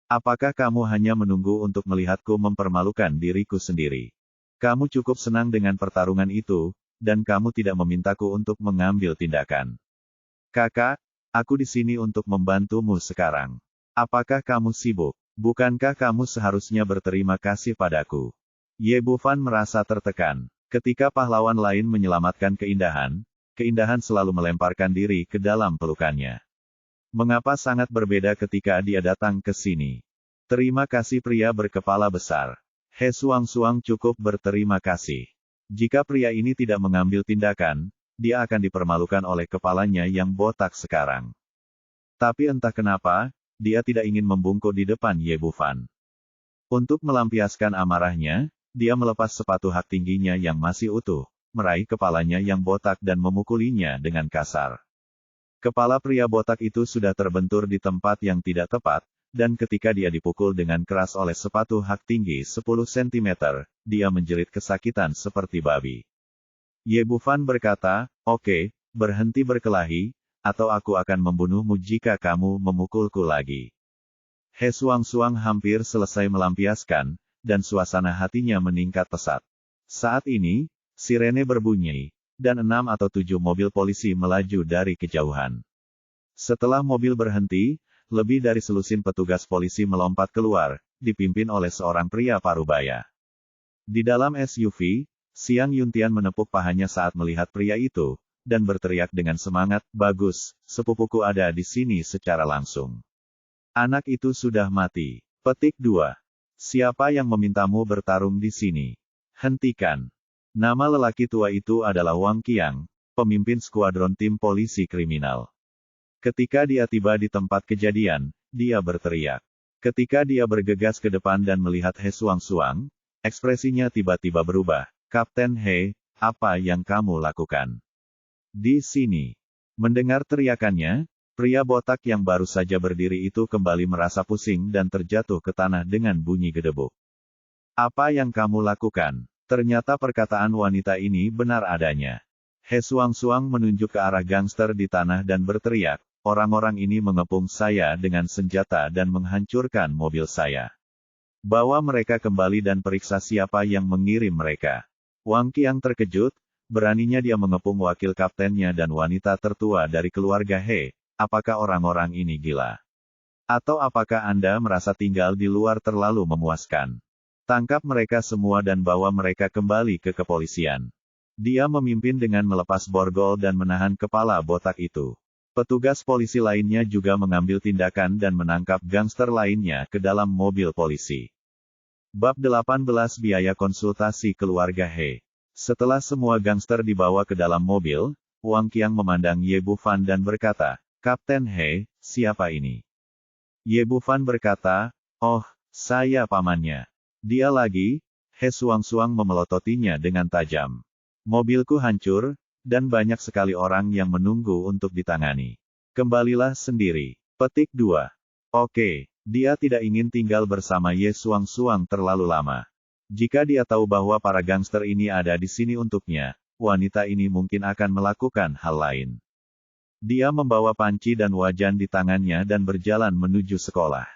Apakah kamu hanya menunggu untuk melihatku mempermalukan diriku sendiri? Kamu cukup senang dengan pertarungan itu, dan kamu tidak memintaku untuk mengambil tindakan. Kakak, aku di sini untuk membantumu sekarang. Apakah kamu sibuk? Bukankah kamu seharusnya berterima kasih padaku? Ye Bufan merasa tertekan. Ketika pahlawan lain menyelamatkan keindahan, keindahan selalu melemparkan diri ke dalam pelukannya. Mengapa sangat berbeda ketika dia datang ke sini? Terima kasih pria berkepala besar. He Suang-Suang cukup berterima kasih. Jika pria ini tidak mengambil tindakan, dia akan dipermalukan oleh kepalanya yang botak sekarang. Tapi entah kenapa, dia tidak ingin membungkuk di depan Ye Bufan. Untuk melampiaskan amarahnya, dia melepas sepatu hak tingginya yang masih utuh, meraih kepalanya yang botak dan memukulinya dengan kasar. Kepala pria botak itu sudah terbentur di tempat yang tidak tepat, dan ketika dia dipukul dengan keras oleh sepatu hak tinggi 10 cm, dia menjerit kesakitan seperti babi. Ye Bufan berkata, oke, berhenti berkelahi, atau aku akan membunuhmu jika kamu memukulku lagi. He Suang-Suang hampir selesai melampiaskan, dan suasana hatinya meningkat pesat. Saat ini, sirene berbunyi, dan 6 atau 7 mobil polisi melaju dari kejauhan. Setelah mobil berhenti, lebih dari selusin petugas polisi melompat keluar, dipimpin oleh seorang pria parubaya. Di dalam SUV, Xiang Yuntian menepuk pahanya saat melihat pria itu, dan berteriak dengan semangat, bagus, sepupuku ada di sini secara langsung. Anak itu sudah mati. Petik 2. Siapa yang memintamu bertarung di sini? Hentikan. Nama lelaki tua itu adalah Wang Qiang, pemimpin skuadron tim polisi kriminal. Ketika dia tiba di tempat kejadian, dia berteriak. Ketika dia bergegas ke depan dan melihat He Suang-Suang, ekspresinya tiba-tiba berubah. Kapten He, apa yang kamu lakukan di sini? Mendengar teriakannya, pria botak yang baru saja berdiri itu kembali merasa pusing dan terjatuh ke tanah dengan bunyi gedebuk. Apa yang kamu lakukan? Ternyata perkataan wanita ini benar adanya. He Suang-Suang menunjuk ke arah gangster di tanah dan berteriak, orang-orang ini mengepung saya dengan senjata dan menghancurkan mobil saya. Bawa mereka kembali dan periksa siapa yang mengirim mereka. Wang Qiang terkejut, beraninya dia mengepung wakil kaptennya dan wanita tertua dari keluarga He. Apakah orang-orang ini gila? Atau apakah Anda merasa tinggal di luar terlalu memuaskan? Tangkap mereka semua dan bawa mereka kembali ke kepolisian. Dia memimpin dengan melepas borgol dan menahan kepala botak itu. Petugas polisi lainnya juga mengambil tindakan dan menangkap gangster lainnya ke dalam mobil polisi. Bab 18 Biaya Konsultasi Keluarga He. Setelah semua gangster dibawa ke dalam mobil, Wang Qiang memandang Ye Bufan dan berkata, "Kapten He, siapa ini?" Ye Bufan berkata, "Oh, saya pamannya." Dia lagi, He Suang-Suang memelototinya dengan tajam. "Mobilku hancur, dan banyak sekali orang yang menunggu untuk ditangani. Kembalilah sendiri." Petik 2. Oke, dia tidak ingin tinggal bersama Ye Suang-Suang terlalu lama. Jika dia tahu bahwa para gangster ini ada di sini untuknya, wanita ini mungkin akan melakukan hal lain. Dia membawa panci dan wajan di tangannya dan berjalan menuju sekolah.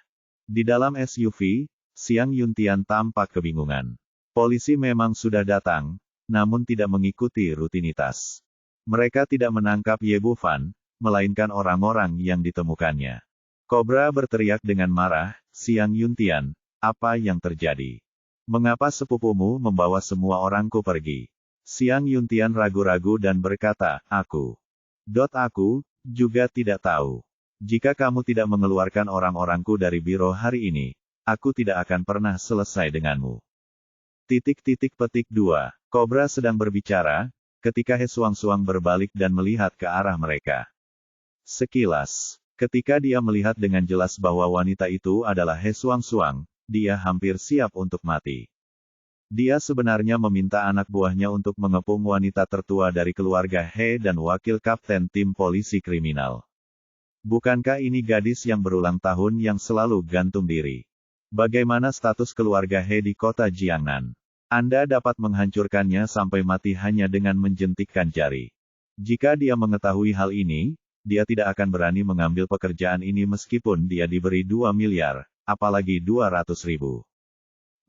Di dalam SUV, Xiang Yuntian tampak kebingungan. Polisi memang sudah datang, namun tidak mengikuti rutinitas. Mereka tidak menangkap Ye Bufan, melainkan orang-orang yang ditemukannya. Kobra berteriak dengan marah, "Xiang Yuntian, apa yang terjadi? Mengapa sepupumu membawa semua orangku pergi?" Xiang Yuntian ragu-ragu dan berkata, Aku juga tidak tahu. Jika kamu tidak mengeluarkan orang-orangku dari biro hari ini, aku tidak akan pernah selesai denganmu." Petik 2. Kobra sedang berbicara, ketika He Suang-Suang berbalik dan melihat ke arah mereka. Sekilas, ketika dia melihat dengan jelas bahwa wanita itu adalah He Suang-Suang, dia hampir siap untuk mati. Dia sebenarnya meminta anak buahnya untuk mengepung wanita tertua dari keluarga He dan wakil kapten tim polisi kriminal. Bukankah ini gadis yang berulang tahun yang selalu gantung diri? Bagaimana status keluarga He di kota Jiangnan? Anda dapat menghancurkannya sampai mati hanya dengan menjentikkan jari. Jika dia mengetahui hal ini, dia tidak akan berani mengambil pekerjaan ini meskipun dia diberi 2 miliar, apalagi 200.000.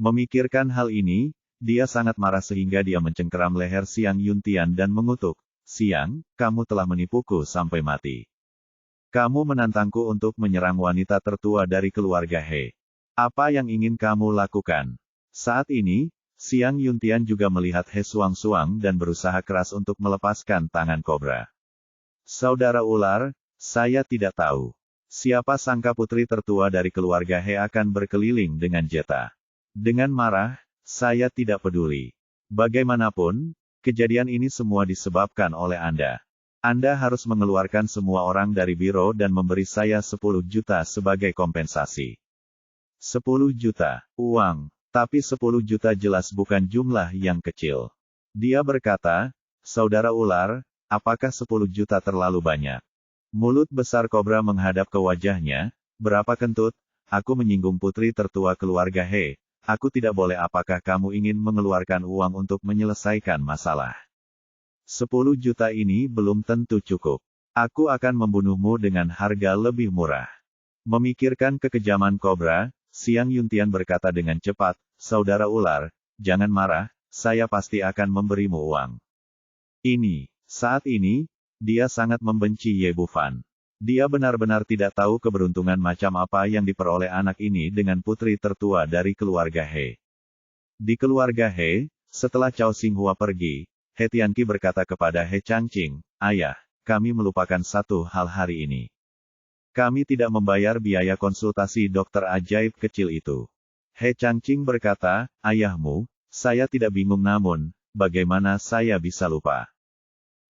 Memikirkan hal ini, dia sangat marah sehingga dia mencengkeram leher Xiang Yuntian dan mengutuk, "Xiang, kamu telah menipuku sampai mati. Kamu menantangku untuk menyerang wanita tertua dari keluarga He. Apa yang ingin kamu lakukan?" Saat ini, Xiang Yuntian juga melihat He Suang-Suang dan berusaha keras untuk melepaskan tangan kobra. "Saudara ular, saya tidak tahu. Siapa sangka putri tertua dari keluarga He akan berkeliling dengan jeta. Dengan marah, saya tidak peduli. Bagaimanapun, kejadian ini semua disebabkan oleh Anda. Anda harus mengeluarkan semua orang dari biro dan memberi saya 10 juta sebagai kompensasi." 10 juta, uang. Tapi 10 juta jelas bukan jumlah yang kecil. Dia berkata, "Saudara ular, apakah 10 juta terlalu banyak?" Mulut besar kobra menghadap ke wajahnya, "Berapa kentut? Aku menyinggung putri tertua keluarga He. Aku tidak boleh. Apakah kamu ingin mengeluarkan uang untuk menyelesaikan masalah? 10 juta ini belum tentu cukup. Aku akan membunuhmu dengan harga lebih murah." Memikirkan kekejaman kobra, Xiang Yuntian berkata dengan cepat, "Saudara ular, jangan marah, saya pasti akan memberimu uang." Saat ini, dia sangat membenci Ye Bufan. Dia benar-benar tidak tahu keberuntungan macam apa yang diperoleh anak ini dengan putri tertua dari keluarga He. Di keluarga He, setelah Cao Xinghua pergi, He Tianqi berkata kepada He Changqing, "Ayah, kami melupakan satu hal hari ini. Kami tidak membayar biaya konsultasi dokter ajaib kecil itu." He Changqing berkata, "Ayahmu, saya tidak bingung namun, bagaimana saya bisa lupa?"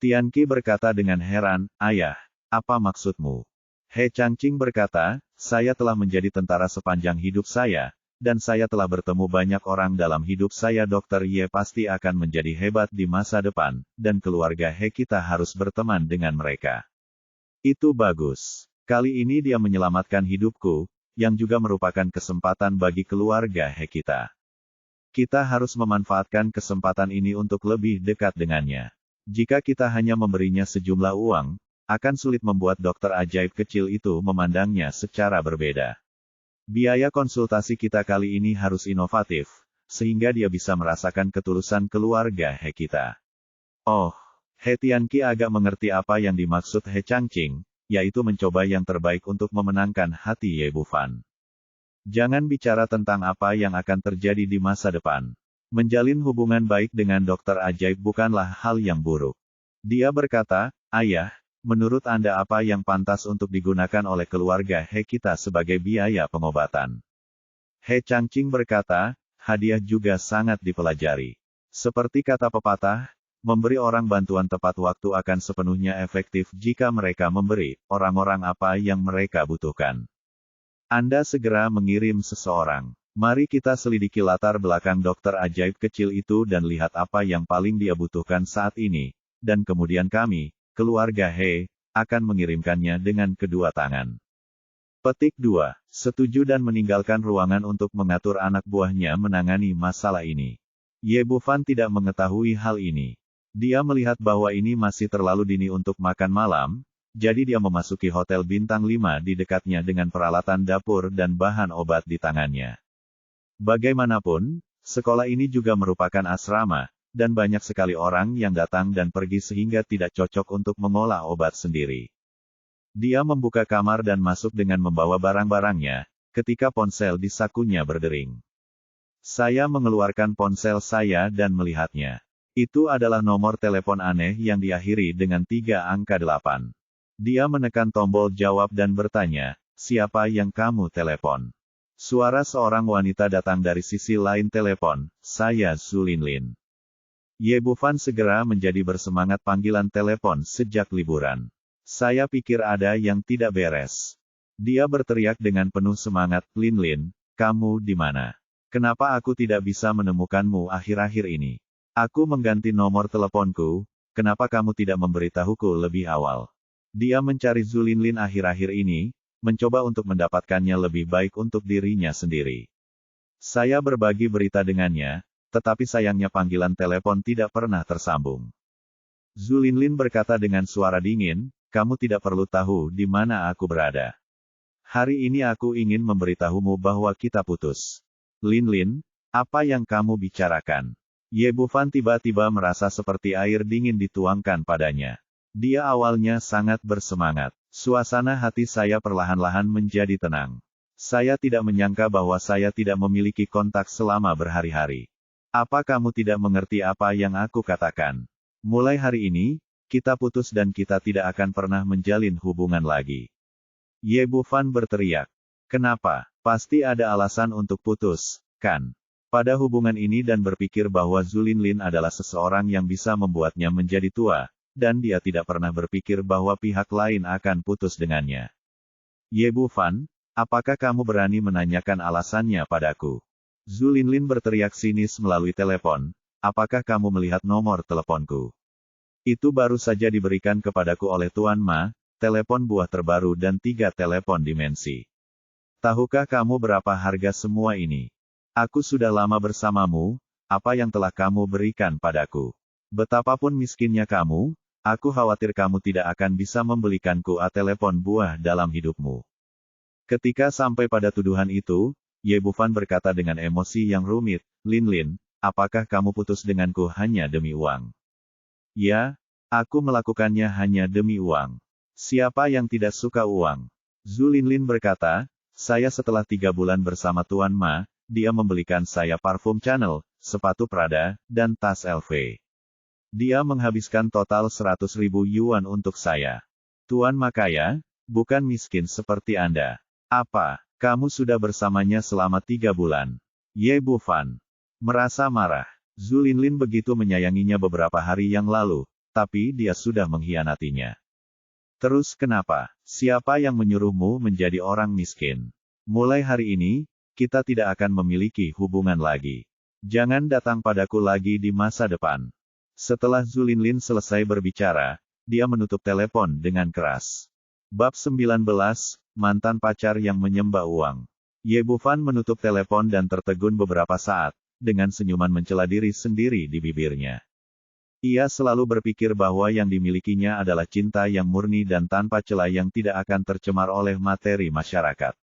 Tianqi berkata dengan heran, "Ayah, apa maksudmu?" He Changqing berkata, "Saya telah menjadi tentara sepanjang hidup saya, dan saya telah bertemu banyak orang dalam hidup saya. Dokter Ye pasti akan menjadi hebat di masa depan, dan keluarga He kita harus berteman dengan mereka. Itu bagus. Kali ini dia menyelamatkan hidupku, yang juga merupakan kesempatan bagi keluarga He kita. Kita harus memanfaatkan kesempatan ini untuk lebih dekat dengannya. Jika kita hanya memberinya sejumlah uang, akan sulit membuat dokter ajaib kecil itu memandangnya secara berbeda. Biaya konsultasi kita kali ini harus inovatif, sehingga dia bisa merasakan ketulusan keluarga He kita. Oh, He Tianqi agak mengerti apa yang dimaksud He Changqing, yaitu mencoba yang terbaik untuk memenangkan hati Ye Bufan. Jangan bicara tentang apa yang akan terjadi di masa depan. Menjalin hubungan baik dengan dokter ajaib bukanlah hal yang buruk. Dia berkata, Ayah, menurut Anda apa yang pantas untuk digunakan oleh keluarga He kita sebagai biaya pengobatan? He Changqing berkata, hadiah juga sangat dipelajari. Seperti kata pepatah, memberi orang bantuan tepat waktu akan sepenuhnya efektif jika mereka memberi orang-orang apa yang mereka butuhkan. Anda segera mengirim seseorang. Mari kita selidiki latar belakang dokter ajaib kecil itu dan lihat apa yang paling dia butuhkan saat ini, dan kemudian kami, keluarga He, akan mengirimkannya dengan kedua tangan. Petik 2. Setuju dan meninggalkan ruangan untuk mengatur anak buahnya menangani masalah ini. Ye Bufan tidak mengetahui hal ini. Dia melihat bahwa ini masih terlalu dini untuk makan malam, jadi dia memasuki hotel bintang 5 di dekatnya dengan peralatan dapur dan bahan obat di tangannya. Bagaimanapun, sekolah ini juga merupakan asrama, dan banyak sekali orang yang datang dan pergi sehingga tidak cocok untuk mengolah obat sendiri. Dia membuka kamar dan masuk dengan membawa barang-barangnya, ketika ponsel di sakunya berdering. Saya mengeluarkan ponsel saya dan melihatnya. Itu adalah nomor telepon aneh yang diakhiri dengan 3 angka 8. Dia menekan tombol jawab dan bertanya, siapa yang kamu telepon? Suara seorang wanita datang dari sisi lain telepon, saya Zhu Linlin. Ye Bufan segera menjadi bersemangat panggilan telepon sejak liburan. Saya pikir ada yang tidak beres. Dia berteriak dengan penuh semangat, Linlin, kamu di mana? Kenapa aku tidak bisa menemukanmu akhir-akhir ini? Aku mengganti nomor teleponku, kenapa kamu tidak memberitahuku lebih awal? Dia mencari Zhu Linlin akhir-akhir ini, mencoba untuk mendapatkannya lebih baik untuk dirinya sendiri. Saya berbagi berita dengannya, tetapi sayangnya panggilan telepon tidak pernah tersambung. Zhu Linlin berkata dengan suara dingin, kamu tidak perlu tahu di mana aku berada. Hari ini aku ingin memberitahumu bahwa kita putus. Linlin, apa yang kamu bicarakan? Ye Bufan tiba-tiba merasa seperti air dingin dituangkan padanya. Dia awalnya sangat bersemangat. Suasana hati saya perlahan-lahan menjadi tenang. Saya tidak menyangka bahwa saya tidak memiliki kontak selama berhari-hari. Apa kamu tidak mengerti apa yang aku katakan? Mulai hari ini, kita putus dan kita tidak akan pernah menjalin hubungan lagi. Ye Bufan berteriak. Kenapa? Pasti ada alasan untuk putus, kan? Pada hubungan ini dan berpikir bahwa Zhu Linlin adalah seseorang yang bisa membuatnya menjadi tua, dan dia tidak pernah berpikir bahwa pihak lain akan putus dengannya. Ye Bufan, apakah kamu berani menanyakan alasannya padaku? Zhu Linlin berteriak sinis melalui telepon, apakah kamu melihat nomor teleponku? Itu baru saja diberikan kepadaku oleh Tuan Ma, telepon buah terbaru dan 3 telepon dimensi. Tahukah kamu berapa harga semua ini? Aku sudah lama bersamamu, apa yang telah kamu berikan padaku? Betapapun miskinnya kamu, aku khawatir kamu tidak akan bisa membelikanku telepon buah dalam hidupmu. Ketika sampai pada tuduhan itu, Ye Bufan berkata dengan emosi yang rumit, Linlin, apakah kamu putus denganku hanya demi uang? Ya, aku melakukannya hanya demi uang. Siapa yang tidak suka uang? Zhu Linlin berkata, saya setelah 3 bulan bersama Tuan Ma, dia membelikan saya parfum Chanel, sepatu Prada, dan tas LV. Dia menghabiskan total 100.000 yuan untuk saya. Tuan Ma kaya, bukan miskin seperti Anda. Apa, kamu sudah bersamanya selama 3 bulan? Ye Bufan merasa marah. Zhu Linlin begitu menyayanginya beberapa hari yang lalu, tapi dia sudah mengkhianatinya. Terus kenapa? Siapa yang menyuruhmu menjadi orang miskin? Mulai hari ini, kita tidak akan memiliki hubungan lagi. Jangan datang padaku lagi di masa depan. Setelah Zhu Linlin selesai berbicara, dia menutup telepon dengan keras. Bab 19, Mantan Pacar yang Menyembah Uang. Ye Bufan menutup telepon dan tertegun beberapa saat, dengan senyuman mencela diri sendiri di bibirnya. Ia selalu berpikir bahwa yang dimilikinya adalah cinta yang murni dan tanpa celah yang tidak akan tercemar oleh materi masyarakat.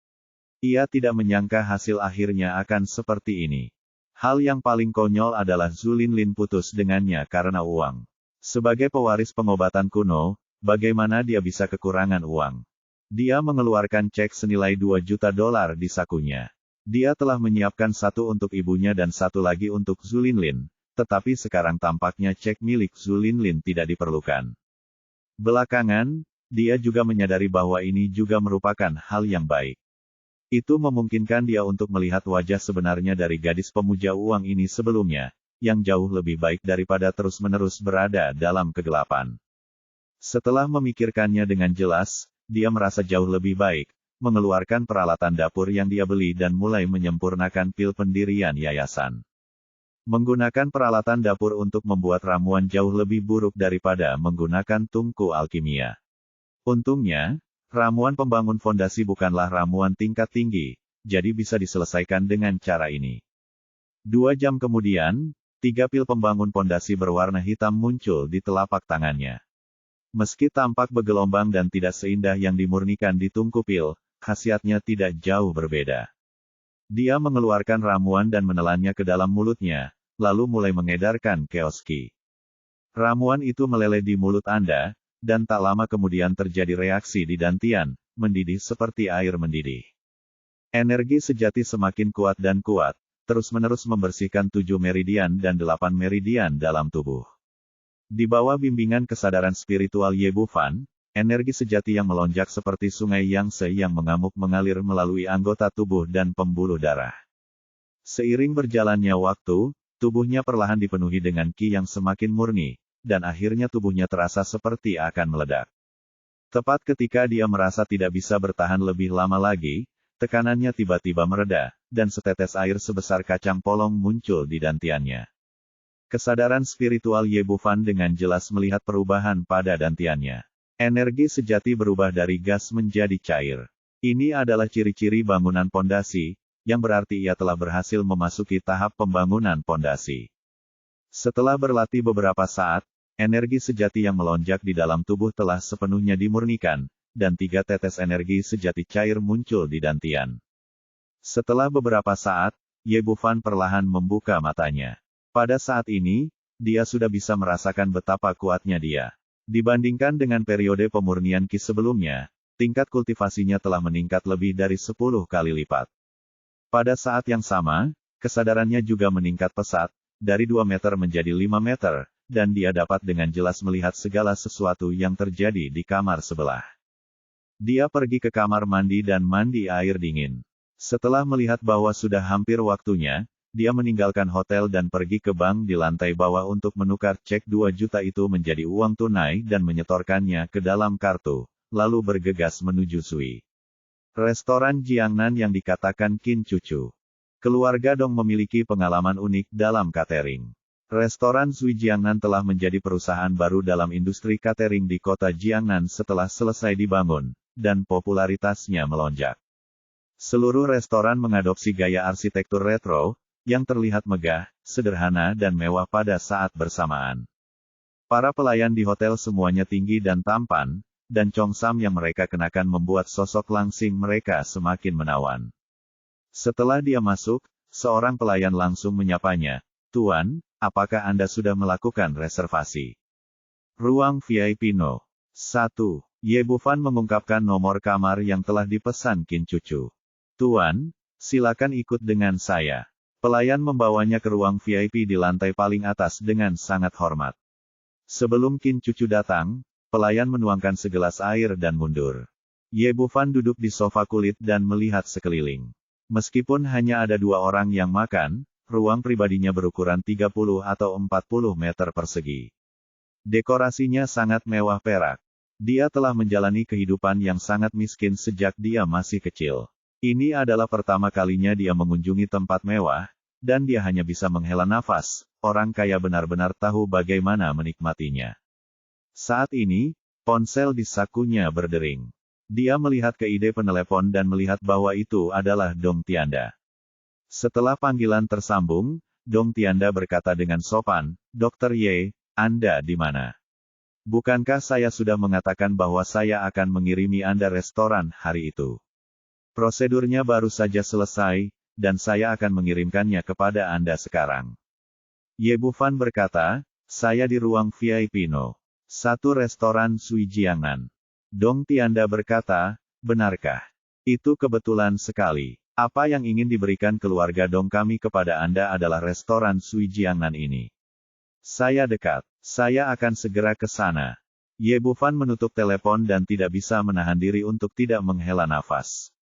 Ia tidak menyangka hasil akhirnya akan seperti ini. Hal yang paling konyol adalah Zhu Linlin putus dengannya karena uang. Sebagai pewaris pengobatan kuno, bagaimana dia bisa kekurangan uang? Dia mengeluarkan cek senilai $2 juta di sakunya. Dia telah menyiapkan satu untuk ibunya dan satu lagi untuk Zhu Linlin, tetapi sekarang tampaknya cek milik Zhu Linlin tidak diperlukan. Belakangan, dia juga menyadari bahwa ini juga merupakan hal yang baik. Itu memungkinkan dia untuk melihat wajah sebenarnya dari gadis pemuja uang ini sebelumnya, yang jauh lebih baik daripada terus-menerus berada dalam kegelapan. Setelah memikirkannya dengan jelas, dia merasa jauh lebih baik, mengeluarkan peralatan dapur yang dia beli dan mulai menyempurnakan pil pendirian yayasan. Menggunakan peralatan dapur untuk membuat ramuan jauh lebih buruk daripada menggunakan tungku alkimia. Untungnya, ramuan pembangun fondasi bukanlah ramuan tingkat tinggi, jadi bisa diselesaikan dengan cara ini. 2 jam kemudian, 3 pil pembangun fondasi berwarna hitam muncul di telapak tangannya. Meski tampak bergelombang dan tidak seindah yang dimurnikan di tungku pil, khasiatnya tidak jauh berbeda. Dia mengeluarkan ramuan dan menelannya ke dalam mulutnya, lalu mulai mengedarkan keoski. Ramuan itu meleleh di mulut Anda, dan tak lama kemudian terjadi reaksi di dantian, mendidih seperti air mendidih. Energi sejati semakin kuat dan kuat, terus-menerus membersihkan 7 meridian dan 8 meridian dalam tubuh. Di bawah bimbingan kesadaran spiritual Ye Bufan, energi sejati yang melonjak seperti sungai Yangtze yang mengamuk mengalir melalui anggota tubuh dan pembuluh darah. Seiring berjalannya waktu, tubuhnya perlahan dipenuhi dengan Qi yang semakin murni, dan akhirnya tubuhnya terasa seperti akan meledak. Tepat ketika dia merasa tidak bisa bertahan lebih lama lagi, tekanannya tiba-tiba mereda, dan setetes air sebesar kacang polong muncul di dantiannya. Kesadaran spiritual Ye Bufan dengan jelas melihat perubahan pada dantiannya. Energi sejati berubah dari gas menjadi cair. Ini adalah ciri-ciri bangunan pondasi, yang berarti ia telah berhasil memasuki tahap pembangunan pondasi. Setelah berlatih beberapa saat, energi sejati yang melonjak di dalam tubuh telah sepenuhnya dimurnikan, dan 3 tetes energi sejati cair muncul di dantian. Setelah beberapa saat, Ye Bufan perlahan membuka matanya. Pada saat ini, dia sudah bisa merasakan betapa kuatnya dia. Dibandingkan dengan periode pemurnian Qi sebelumnya, tingkat kultivasinya telah meningkat lebih dari 10 kali lipat. Pada saat yang sama, kesadarannya juga meningkat pesat, dari 2 meter menjadi 5 meter, dan dia dapat dengan jelas melihat segala sesuatu yang terjadi di kamar sebelah. Dia pergi ke kamar mandi dan mandi air dingin. Setelah melihat bahwa sudah hampir waktunya, dia meninggalkan hotel dan pergi ke bank di lantai bawah untuk menukar cek 2 juta itu menjadi uang tunai dan menyetorkannya ke dalam kartu, lalu bergegas menuju Sui. Restoran Jiangnan yang dikatakan Qin Cucu. Keluarga Dong memiliki pengalaman unik dalam catering. Restoran Sui Jiangnan telah menjadi perusahaan baru dalam industri catering di kota Jiangnan setelah selesai dibangun, dan popularitasnya melonjak. Seluruh restoran mengadopsi gaya arsitektur retro, yang terlihat megah, sederhana dan mewah pada saat bersamaan. Para pelayan di hotel semuanya tinggi dan tampan, dan congsam yang mereka kenakan membuat sosok langsing mereka semakin menawan. Setelah dia masuk, seorang pelayan langsung menyapanya, "Tuan, apakah Anda sudah melakukan reservasi?" Ruang VIP No. 1. Ye Bufan mengungkapkan nomor kamar yang telah dipesan Qin Cucu. "Tuan, silakan ikut dengan saya." Pelayan membawanya ke ruang VIP di lantai paling atas dengan sangat hormat. Sebelum Qin Cucu datang, pelayan menuangkan segelas air dan mundur. Ye Bufan duduk di sofa kulit dan melihat sekeliling. Meskipun hanya ada 2 orang yang makan, ruang pribadinya berukuran 30 atau 40 meter persegi. Dekorasinya sangat mewah perak. Dia telah menjalani kehidupan yang sangat miskin sejak dia masih kecil. Ini adalah pertama kalinya dia mengunjungi tempat mewah, dan dia hanya bisa menghela nafas. Orang kaya benar-benar tahu bagaimana menikmatinya. Saat ini, ponsel di sakunya berdering. Dia melihat ke ide penelepon dan melihat bahwa itu adalah Dong Tianda. Setelah panggilan tersambung, Dong Tianda berkata dengan sopan, "Dr. Ye, Anda di mana? Bukankah saya sudah mengatakan bahwa saya akan mengirimi Anda restoran hari itu? Prosedurnya baru saja selesai, dan saya akan mengirimkannya kepada Anda sekarang." Ye Bufan berkata, Saya di ruang VIP No. 1 restoran Sui Jiangnan. Dong Tianda berkata, benarkah? Itu kebetulan sekali. Apa yang ingin diberikan keluarga Dong kami kepada Anda adalah restoran Sui Jiangnan ini. Saya dekat. Saya akan segera ke sana. Ye Bufan menutup telepon dan tidak bisa menahan diri untuk tidak menghela nafas.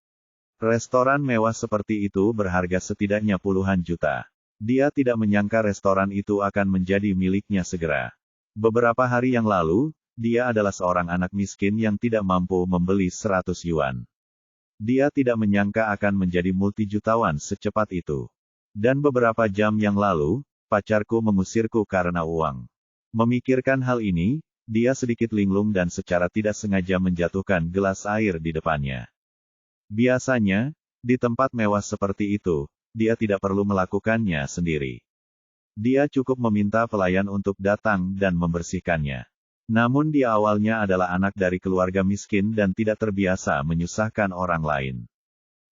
Restoran mewah seperti itu berharga setidaknya puluhan juta. Dia tidak menyangka restoran itu akan menjadi miliknya segera. Beberapa hari yang lalu, dia adalah seorang anak miskin yang tidak mampu membeli 100 yuan. Dia tidak menyangka akan menjadi multijutawan secepat itu. Dan beberapa jam yang lalu, pacarku mengusirku karena uang. Memikirkan hal ini, dia sedikit linglung dan secara tidak sengaja menjatuhkan gelas air di depannya. Biasanya, di tempat mewah seperti itu, dia tidak perlu melakukannya sendiri. Dia cukup meminta pelayan untuk datang dan membersihkannya. Namun dia awalnya adalah anak dari keluarga miskin dan tidak terbiasa menyusahkan orang lain.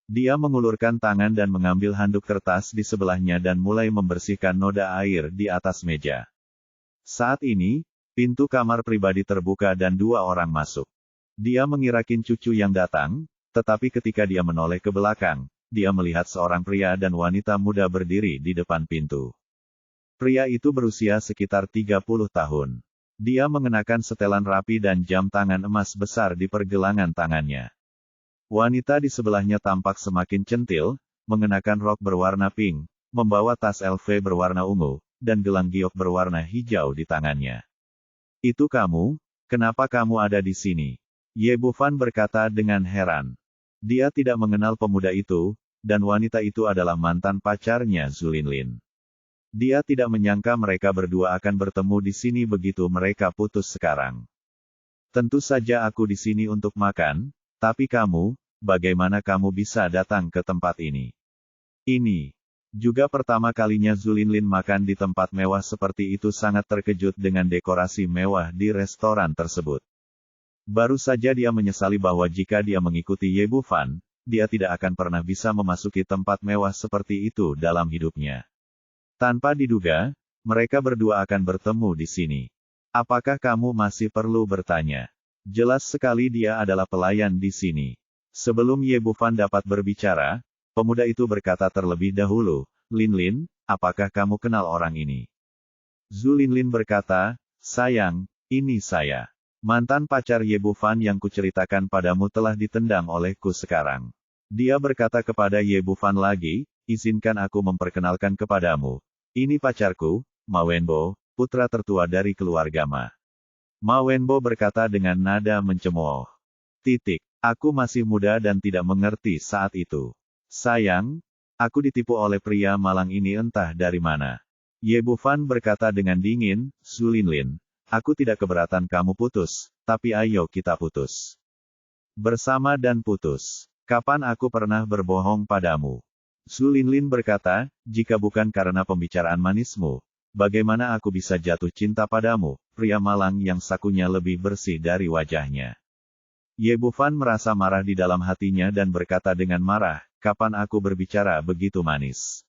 Dia mengulurkan tangan dan mengambil handuk kertas di sebelahnya dan mulai membersihkan noda air di atas meja. Saat ini, pintu kamar pribadi terbuka dan 2 orang masuk. Dia mengirakan cucu yang datang, tetapi ketika dia menoleh ke belakang, dia melihat seorang pria dan wanita muda berdiri di depan pintu. Pria itu berusia sekitar 30 tahun. Dia mengenakan setelan rapi dan jam tangan emas besar di pergelangan tangannya. Wanita di sebelahnya tampak semakin centil, mengenakan rok berwarna pink, membawa tas LV berwarna ungu, dan gelang giok berwarna hijau di tangannya. Itu kamu? Kenapa kamu ada di sini? Ye Bufan berkata dengan heran. Dia tidak mengenal pemuda itu, dan wanita itu adalah mantan pacarnya Zhu Linlin. Dia tidak menyangka mereka berdua akan bertemu di sini begitu mereka putus sekarang. Tentu saja aku di sini untuk makan, tapi kamu, bagaimana kamu bisa datang ke tempat ini? Ini juga pertama kalinya Zhu Linlin makan di tempat mewah seperti itu, sangat terkejut dengan dekorasi mewah di restoran tersebut. Baru saja dia menyesali bahwa jika dia mengikuti Ye Bufan, dia tidak akan pernah bisa memasuki tempat mewah seperti itu dalam hidupnya. Tanpa diduga, mereka berdua akan bertemu di sini. Apakah kamu masih perlu bertanya? Jelas sekali dia adalah pelayan di sini. Sebelum Ye Bufan dapat berbicara, pemuda itu berkata terlebih dahulu, Linlin, apakah kamu kenal orang ini? Zhu Linlin berkata, sayang, ini saya. Mantan pacar Ye Bufan yang kuceritakan padamu telah ditendang olehku sekarang. Dia berkata kepada Ye Bufan lagi, izinkan aku memperkenalkan kepadamu. Ini pacarku, Ma Wenbo, putra tertua dari keluarga Ma. Ma Wenbo berkata dengan nada mencemooh. Aku masih muda dan tidak mengerti saat itu. Sayang, aku ditipu oleh pria malang ini entah dari mana. Ye Bufan berkata dengan dingin, Zhu Linlin. Aku tidak keberatan kamu putus, tapi ayo kita putus. Bersama dan putus. Kapan aku pernah berbohong padamu? Zhu Linlin berkata, jika bukan karena pembicaraan manismu, bagaimana aku bisa jatuh cinta padamu, pria malang yang sakunya lebih bersih dari wajahnya. Ye Bufan merasa marah di dalam hatinya dan berkata dengan marah, kapan aku berbicara begitu manis?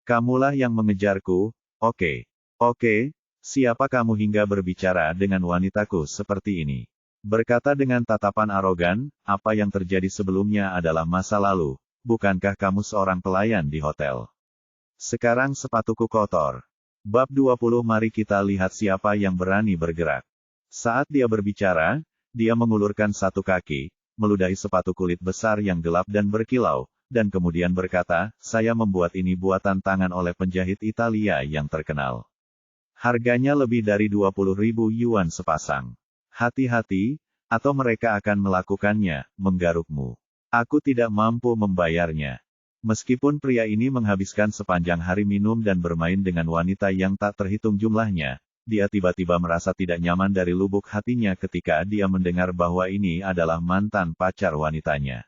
Kamulah yang mengejarku, oke. Siapa kamu hingga berbicara dengan wanitaku seperti ini? Berkata dengan tatapan arogan, apa yang terjadi sebelumnya adalah masa lalu, bukankah kamu seorang pelayan di hotel? Sekarang sepatuku kotor. Bab 20 Mari kita lihat siapa yang berani bergerak. Saat dia berbicara, dia mengulurkan satu kaki, meludahi sepatu kulit besar yang gelap dan berkilau, dan kemudian berkata, saya membuat ini buatan tangan oleh penjahit Italia yang terkenal. Harganya lebih dari 20.000 yuan sepasang. Hati-hati, atau mereka akan melakukannya, menggarukmu. Aku tidak mampu membayarnya. Meskipun pria ini menghabiskan sepanjang hari minum dan bermain dengan wanita yang tak terhitung jumlahnya, dia tiba-tiba merasa tidak nyaman dari lubuk hatinya ketika dia mendengar bahwa ini adalah mantan pacar wanitanya.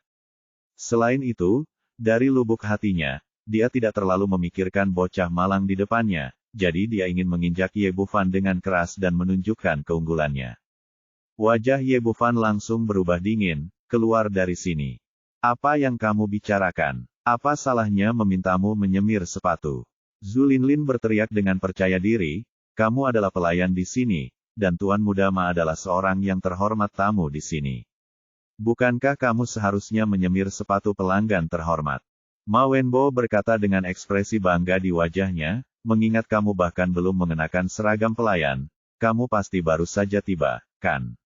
Selain itu, dari lubuk hatinya, dia tidak terlalu memikirkan bocah malang di depannya. Jadi dia ingin menginjak Ye Bufan dengan keras dan menunjukkan keunggulannya. Wajah Ye Bufan langsung berubah dingin, keluar dari sini. Apa yang kamu bicarakan? Apa salahnya memintamu menyemir sepatu? Zhu Linlin berteriak dengan percaya diri, kamu adalah pelayan di sini, dan Tuan Muda Ma adalah seorang yang terhormat tamu di sini. Bukankah kamu seharusnya menyemir sepatu pelanggan terhormat? Ma Wenbo berkata dengan ekspresi bangga di wajahnya, mengingat kamu bahkan belum mengenakan seragam pelayan, kamu pasti baru saja tiba, kan?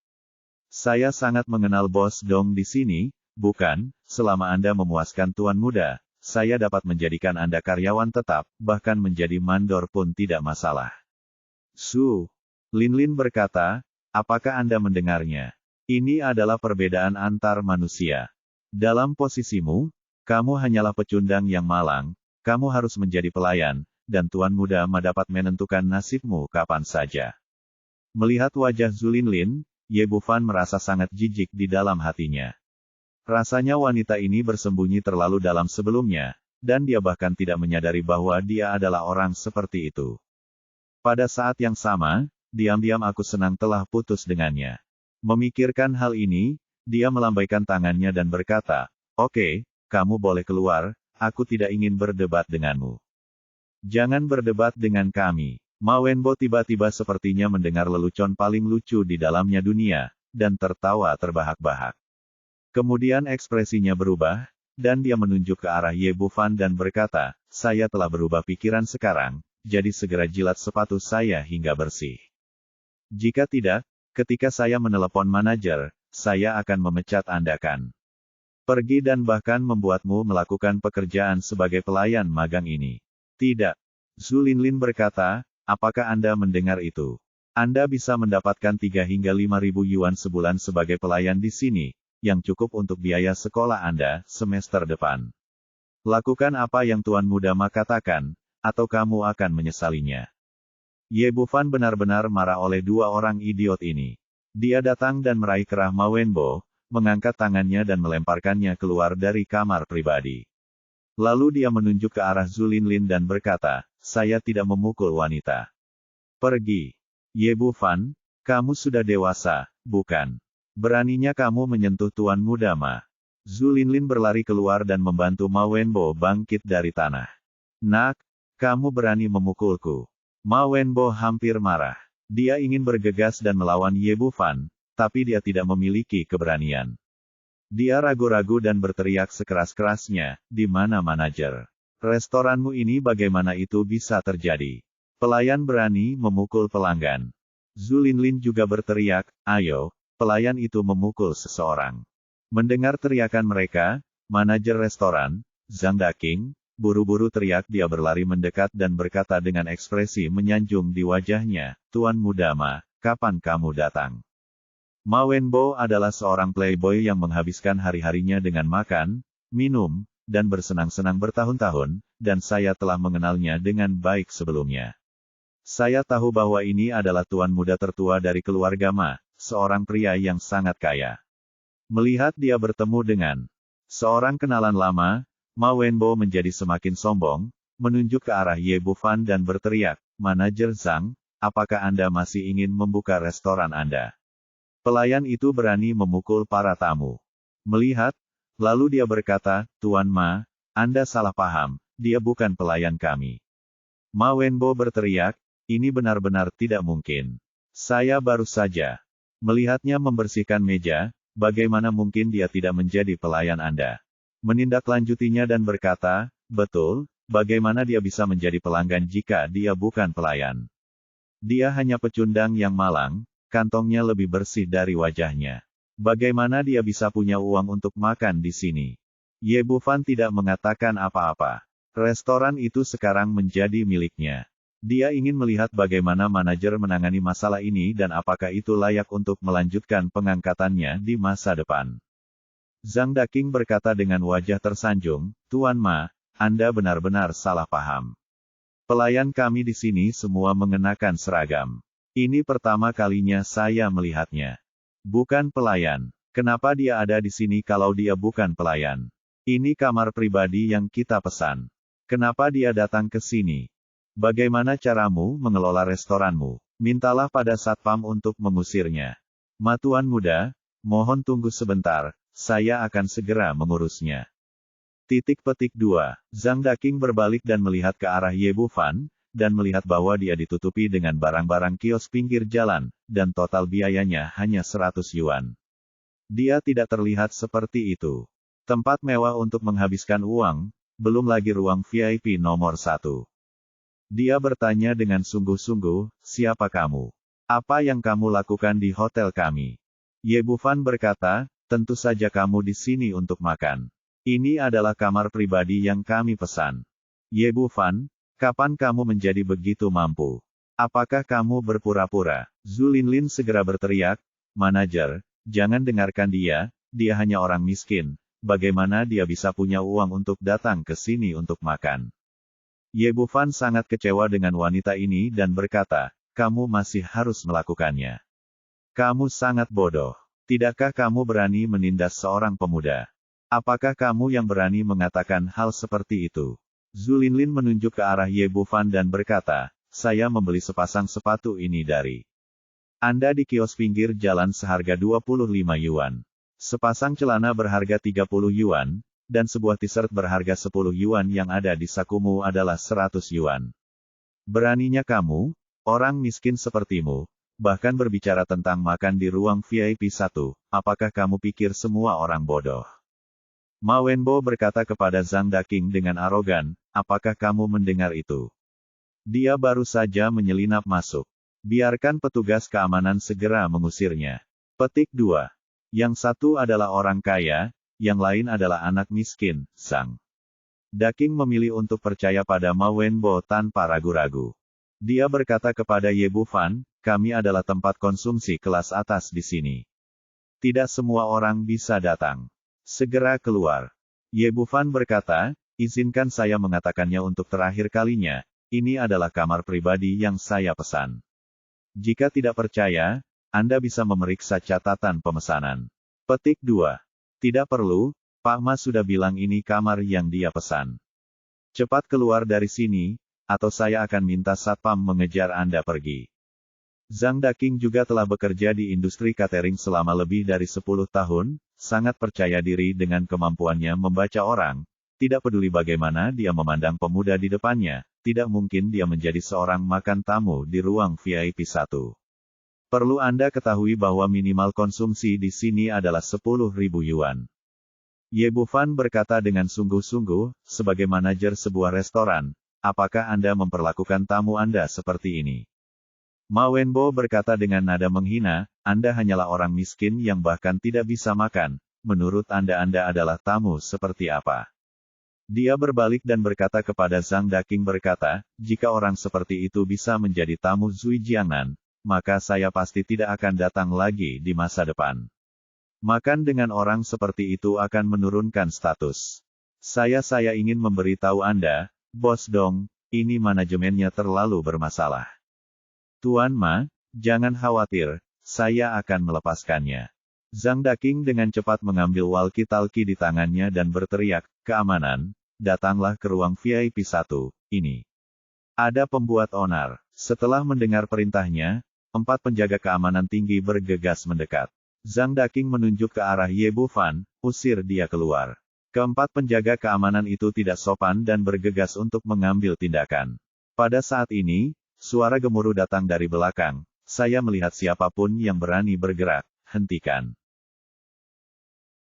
Saya sangat mengenal Bos Dong di sini, bukan? Selama Anda memuaskan Tuan Muda, saya dapat menjadikan Anda karyawan tetap, bahkan menjadi mandor pun tidak masalah. Su Linlin berkata, apakah Anda mendengarnya? Ini adalah perbedaan antar manusia. Dalam posisimu, kamu hanyalah pecundang yang malang, kamu harus menjadi pelayan, dan Tuan Muda Ma dapat menentukan nasibmu kapan saja. Melihat wajah Zhu Linlin, Ye Bufan merasa sangat jijik di dalam hatinya. Rasanya wanita ini bersembunyi terlalu dalam sebelumnya, dan dia bahkan tidak menyadari bahwa dia adalah orang seperti itu. Pada saat yang sama, diam-diam aku senang telah putus dengannya. Memikirkan hal ini, dia melambaikan tangannya dan berkata, oke, kamu boleh keluar, aku tidak ingin berdebat denganmu. Jangan berdebat dengan kami. Ma Wenbo tiba-tiba sepertinya mendengar lelucon paling lucu di dalamnya dunia, dan tertawa terbahak-bahak. Kemudian ekspresinya berubah, dan dia menunjuk ke arah Ye Bufan dan berkata, saya telah berubah pikiran sekarang, jadi segera jilat sepatu saya hingga bersih. Jika tidak, ketika saya menelepon manajer, saya akan memecat Anda kan. Pergi dan bahkan membuatmu melakukan pekerjaan sebagai pelayan magang ini. Tidak. Zhu Linlin berkata, apakah Anda mendengar itu? Anda bisa mendapatkan 3 hingga 5.000 yuan sebulan sebagai pelayan di sini, yang cukup untuk biaya sekolah Anda semester depan. Lakukan apa yang Tuan Muda Ma katakan, atau kamu akan menyesalinya. Ye Bufan benar-benar marah oleh dua orang idiot ini. Dia datang dan meraih kerah Ma Wenbo, mengangkat tangannya dan melemparkannya keluar dari kamar pribadi. Lalu dia menunjuk ke arah Zhu Linlin dan berkata, saya tidak memukul wanita. Pergi. Ye Bufan, kamu sudah dewasa, bukan? Beraninya kamu menyentuh Tuan Muda Ma. Zhu Linlin berlari keluar dan membantu Ma Wenbo bangkit dari tanah. Nak, kamu berani memukulku. Ma Wenbo hampir marah. Dia ingin bergegas dan melawan Ye Bufan, tapi dia tidak memiliki keberanian. Dia ragu-ragu dan berteriak sekeras-kerasnya, di mana manajer? Restoranmu ini bagaimana itu bisa terjadi? Pelayan berani memukul pelanggan. Zhu Linlin juga berteriak, ayo, pelayan itu memukul seseorang. Mendengar teriakan mereka, manajer restoran, Zhang Daking, buru-buru teriak. Dia berlari mendekat dan berkata dengan ekspresi menyanjung di wajahnya, Tuan Muda Ma, kapan kamu datang? Ma Wenbo adalah seorang playboy yang menghabiskan hari-harinya dengan makan, minum, dan bersenang-senang bertahun-tahun, dan saya telah mengenalnya dengan baik sebelumnya. Saya tahu bahwa ini adalah Tuan Muda tertua dari keluarga Ma, seorang pria yang sangat kaya. Melihat dia bertemu dengan seorang kenalan lama, Ma Wenbo menjadi semakin sombong, menunjuk ke arah Ye Bufan dan berteriak, Manajer Zhang, apakah Anda masih ingin membuka restoran Anda? Pelayan itu berani memukul para tamu. Melihat, lalu dia berkata, Tuan Ma, Anda salah paham, dia bukan pelayan kami. Ma Wenbo berteriak, ini benar-benar tidak mungkin. Saya baru saja melihatnya membersihkan meja, bagaimana mungkin dia tidak menjadi pelayan Anda? Menindaklanjutinya dan berkata, betul, bagaimana dia bisa menjadi pelanggan jika dia bukan pelayan? Dia hanya pecundang yang malang, kantongnya lebih bersih dari wajahnya. Bagaimana dia bisa punya uang untuk makan di sini? Ye Bufan tidak mengatakan apa-apa. Restoran itu sekarang menjadi miliknya. Dia ingin melihat bagaimana manajer menangani masalah ini dan apakah itu layak untuk melanjutkan pengangkatannya di masa depan. Zhang Daking berkata dengan wajah tersanjung, Tuan Ma, Anda benar-benar salah paham. Pelayan kami di sini semua mengenakan seragam. Ini pertama kalinya saya melihatnya. Bukan pelayan. Kenapa dia ada di sini kalau dia bukan pelayan? Ini kamar pribadi yang kita pesan. Kenapa dia datang ke sini? Bagaimana caramu mengelola restoranmu? Mintalah pada satpam untuk mengusirnya. Ma Tuan Muda, mohon tunggu sebentar, saya akan segera mengurusnya. Titik petik 2. Zhang Daking berbalik dan melihat ke arah Ye Bufan, dan melihat bahwa dia ditutupi dengan barang-barang kios pinggir jalan, dan total biayanya hanya 100 yuan. Dia tidak terlihat seperti itu. Tempat mewah untuk menghabiskan uang, belum lagi ruang VIP nomor 1. Dia bertanya dengan sungguh-sungguh, siapa kamu? Apa yang kamu lakukan di hotel kami? Ye Bufan berkata, tentu saja kamu di sini untuk makan. Ini adalah kamar pribadi yang kami pesan. Ye Bufan, kapan kamu menjadi begitu mampu? Apakah kamu berpura-pura? Zhu Linlin segera berteriak, manajer, jangan dengarkan dia hanya orang miskin. Bagaimana dia bisa punya uang untuk datang ke sini untuk makan? Ye Bufan sangat kecewa dengan wanita ini dan berkata, kamu masih harus melakukannya. Kamu sangat bodoh. Tidakkah kamu berani menindas seorang pemuda? Apakah kamu yang berani mengatakan hal seperti itu? Zhu Linlin menunjuk ke arah Ye Bufan dan berkata, saya membeli sepasang sepatu ini dari Anda di kios pinggir jalan seharga 25 yuan. Sepasang celana berharga 30 yuan, dan sebuah t-shirt berharga 10 yuan yang ada di sakumu adalah 100 yuan. Beraninya kamu, orang miskin sepertimu, bahkan berbicara tentang makan di ruang VIP 1, apakah kamu pikir semua orang bodoh? Ma Wenbo berkata kepada Zhang Daking dengan arogan, apakah kamu mendengar itu? Dia baru saja menyelinap masuk. Biarkan petugas keamanan segera mengusirnya. Petik 2. Yang satu adalah orang kaya, yang lain adalah anak miskin, Zhang Daking memilih untuk percaya pada Ma Wenbo tanpa ragu-ragu. Dia berkata kepada Ye Bufan, kami adalah tempat konsumsi kelas atas di sini. Tidak semua orang bisa datang. Segera keluar. Ye Bufan berkata, izinkan saya mengatakannya untuk terakhir kalinya, ini adalah kamar pribadi yang saya pesan. Jika tidak percaya, Anda bisa memeriksa catatan pemesanan. Petik 2. Tidak perlu, Pak Ma sudah bilang ini kamar yang dia pesan. Cepat keluar dari sini, atau saya akan minta satpam mengejar Anda pergi. Zhang Daking juga telah bekerja di industri catering selama lebih dari 10 tahun, sangat percaya diri dengan kemampuannya membaca orang, tidak peduli bagaimana dia memandang pemuda di depannya, tidak mungkin dia menjadi seorang makan tamu di ruang VIP 1. Perlu Anda ketahui bahwa minimal konsumsi di sini adalah 10.000 yuan. Ye Bufan berkata dengan sungguh-sungguh, sebagai manajer sebuah restoran, apakah Anda memperlakukan tamu Anda seperti ini? Ma Wenbo berkata dengan nada menghina, Anda hanyalah orang miskin yang bahkan tidak bisa makan, menurut Anda adalah tamu seperti apa? Dia berbalik dan berkata kepada Zhang Daking berkata, jika orang seperti itu bisa menjadi tamu Zui Jiangnan, maka saya pasti tidak akan datang lagi di masa depan. Makan dengan orang seperti itu akan menurunkan status. Saya ingin memberitahu Anda, Bos Dong, ini manajemennya terlalu bermasalah. Tuan Ma, jangan khawatir, saya akan melepaskannya. Zhang Daking dengan cepat mengambil walkie-talkie di tangannya dan berteriak, keamanan, datanglah ke ruang VIP 1, ini. Ada pembuat onar. Setelah mendengar perintahnya, 4 penjaga keamanan tinggi bergegas mendekat. Zhang Daking menunjuk ke arah Ye Bufan, usir dia keluar. Keempat penjaga keamanan itu tidak sopan dan bergegas untuk mengambil tindakan. Pada saat ini, suara gemuruh datang dari belakang. Saya melihat siapapun yang berani bergerak, hentikan.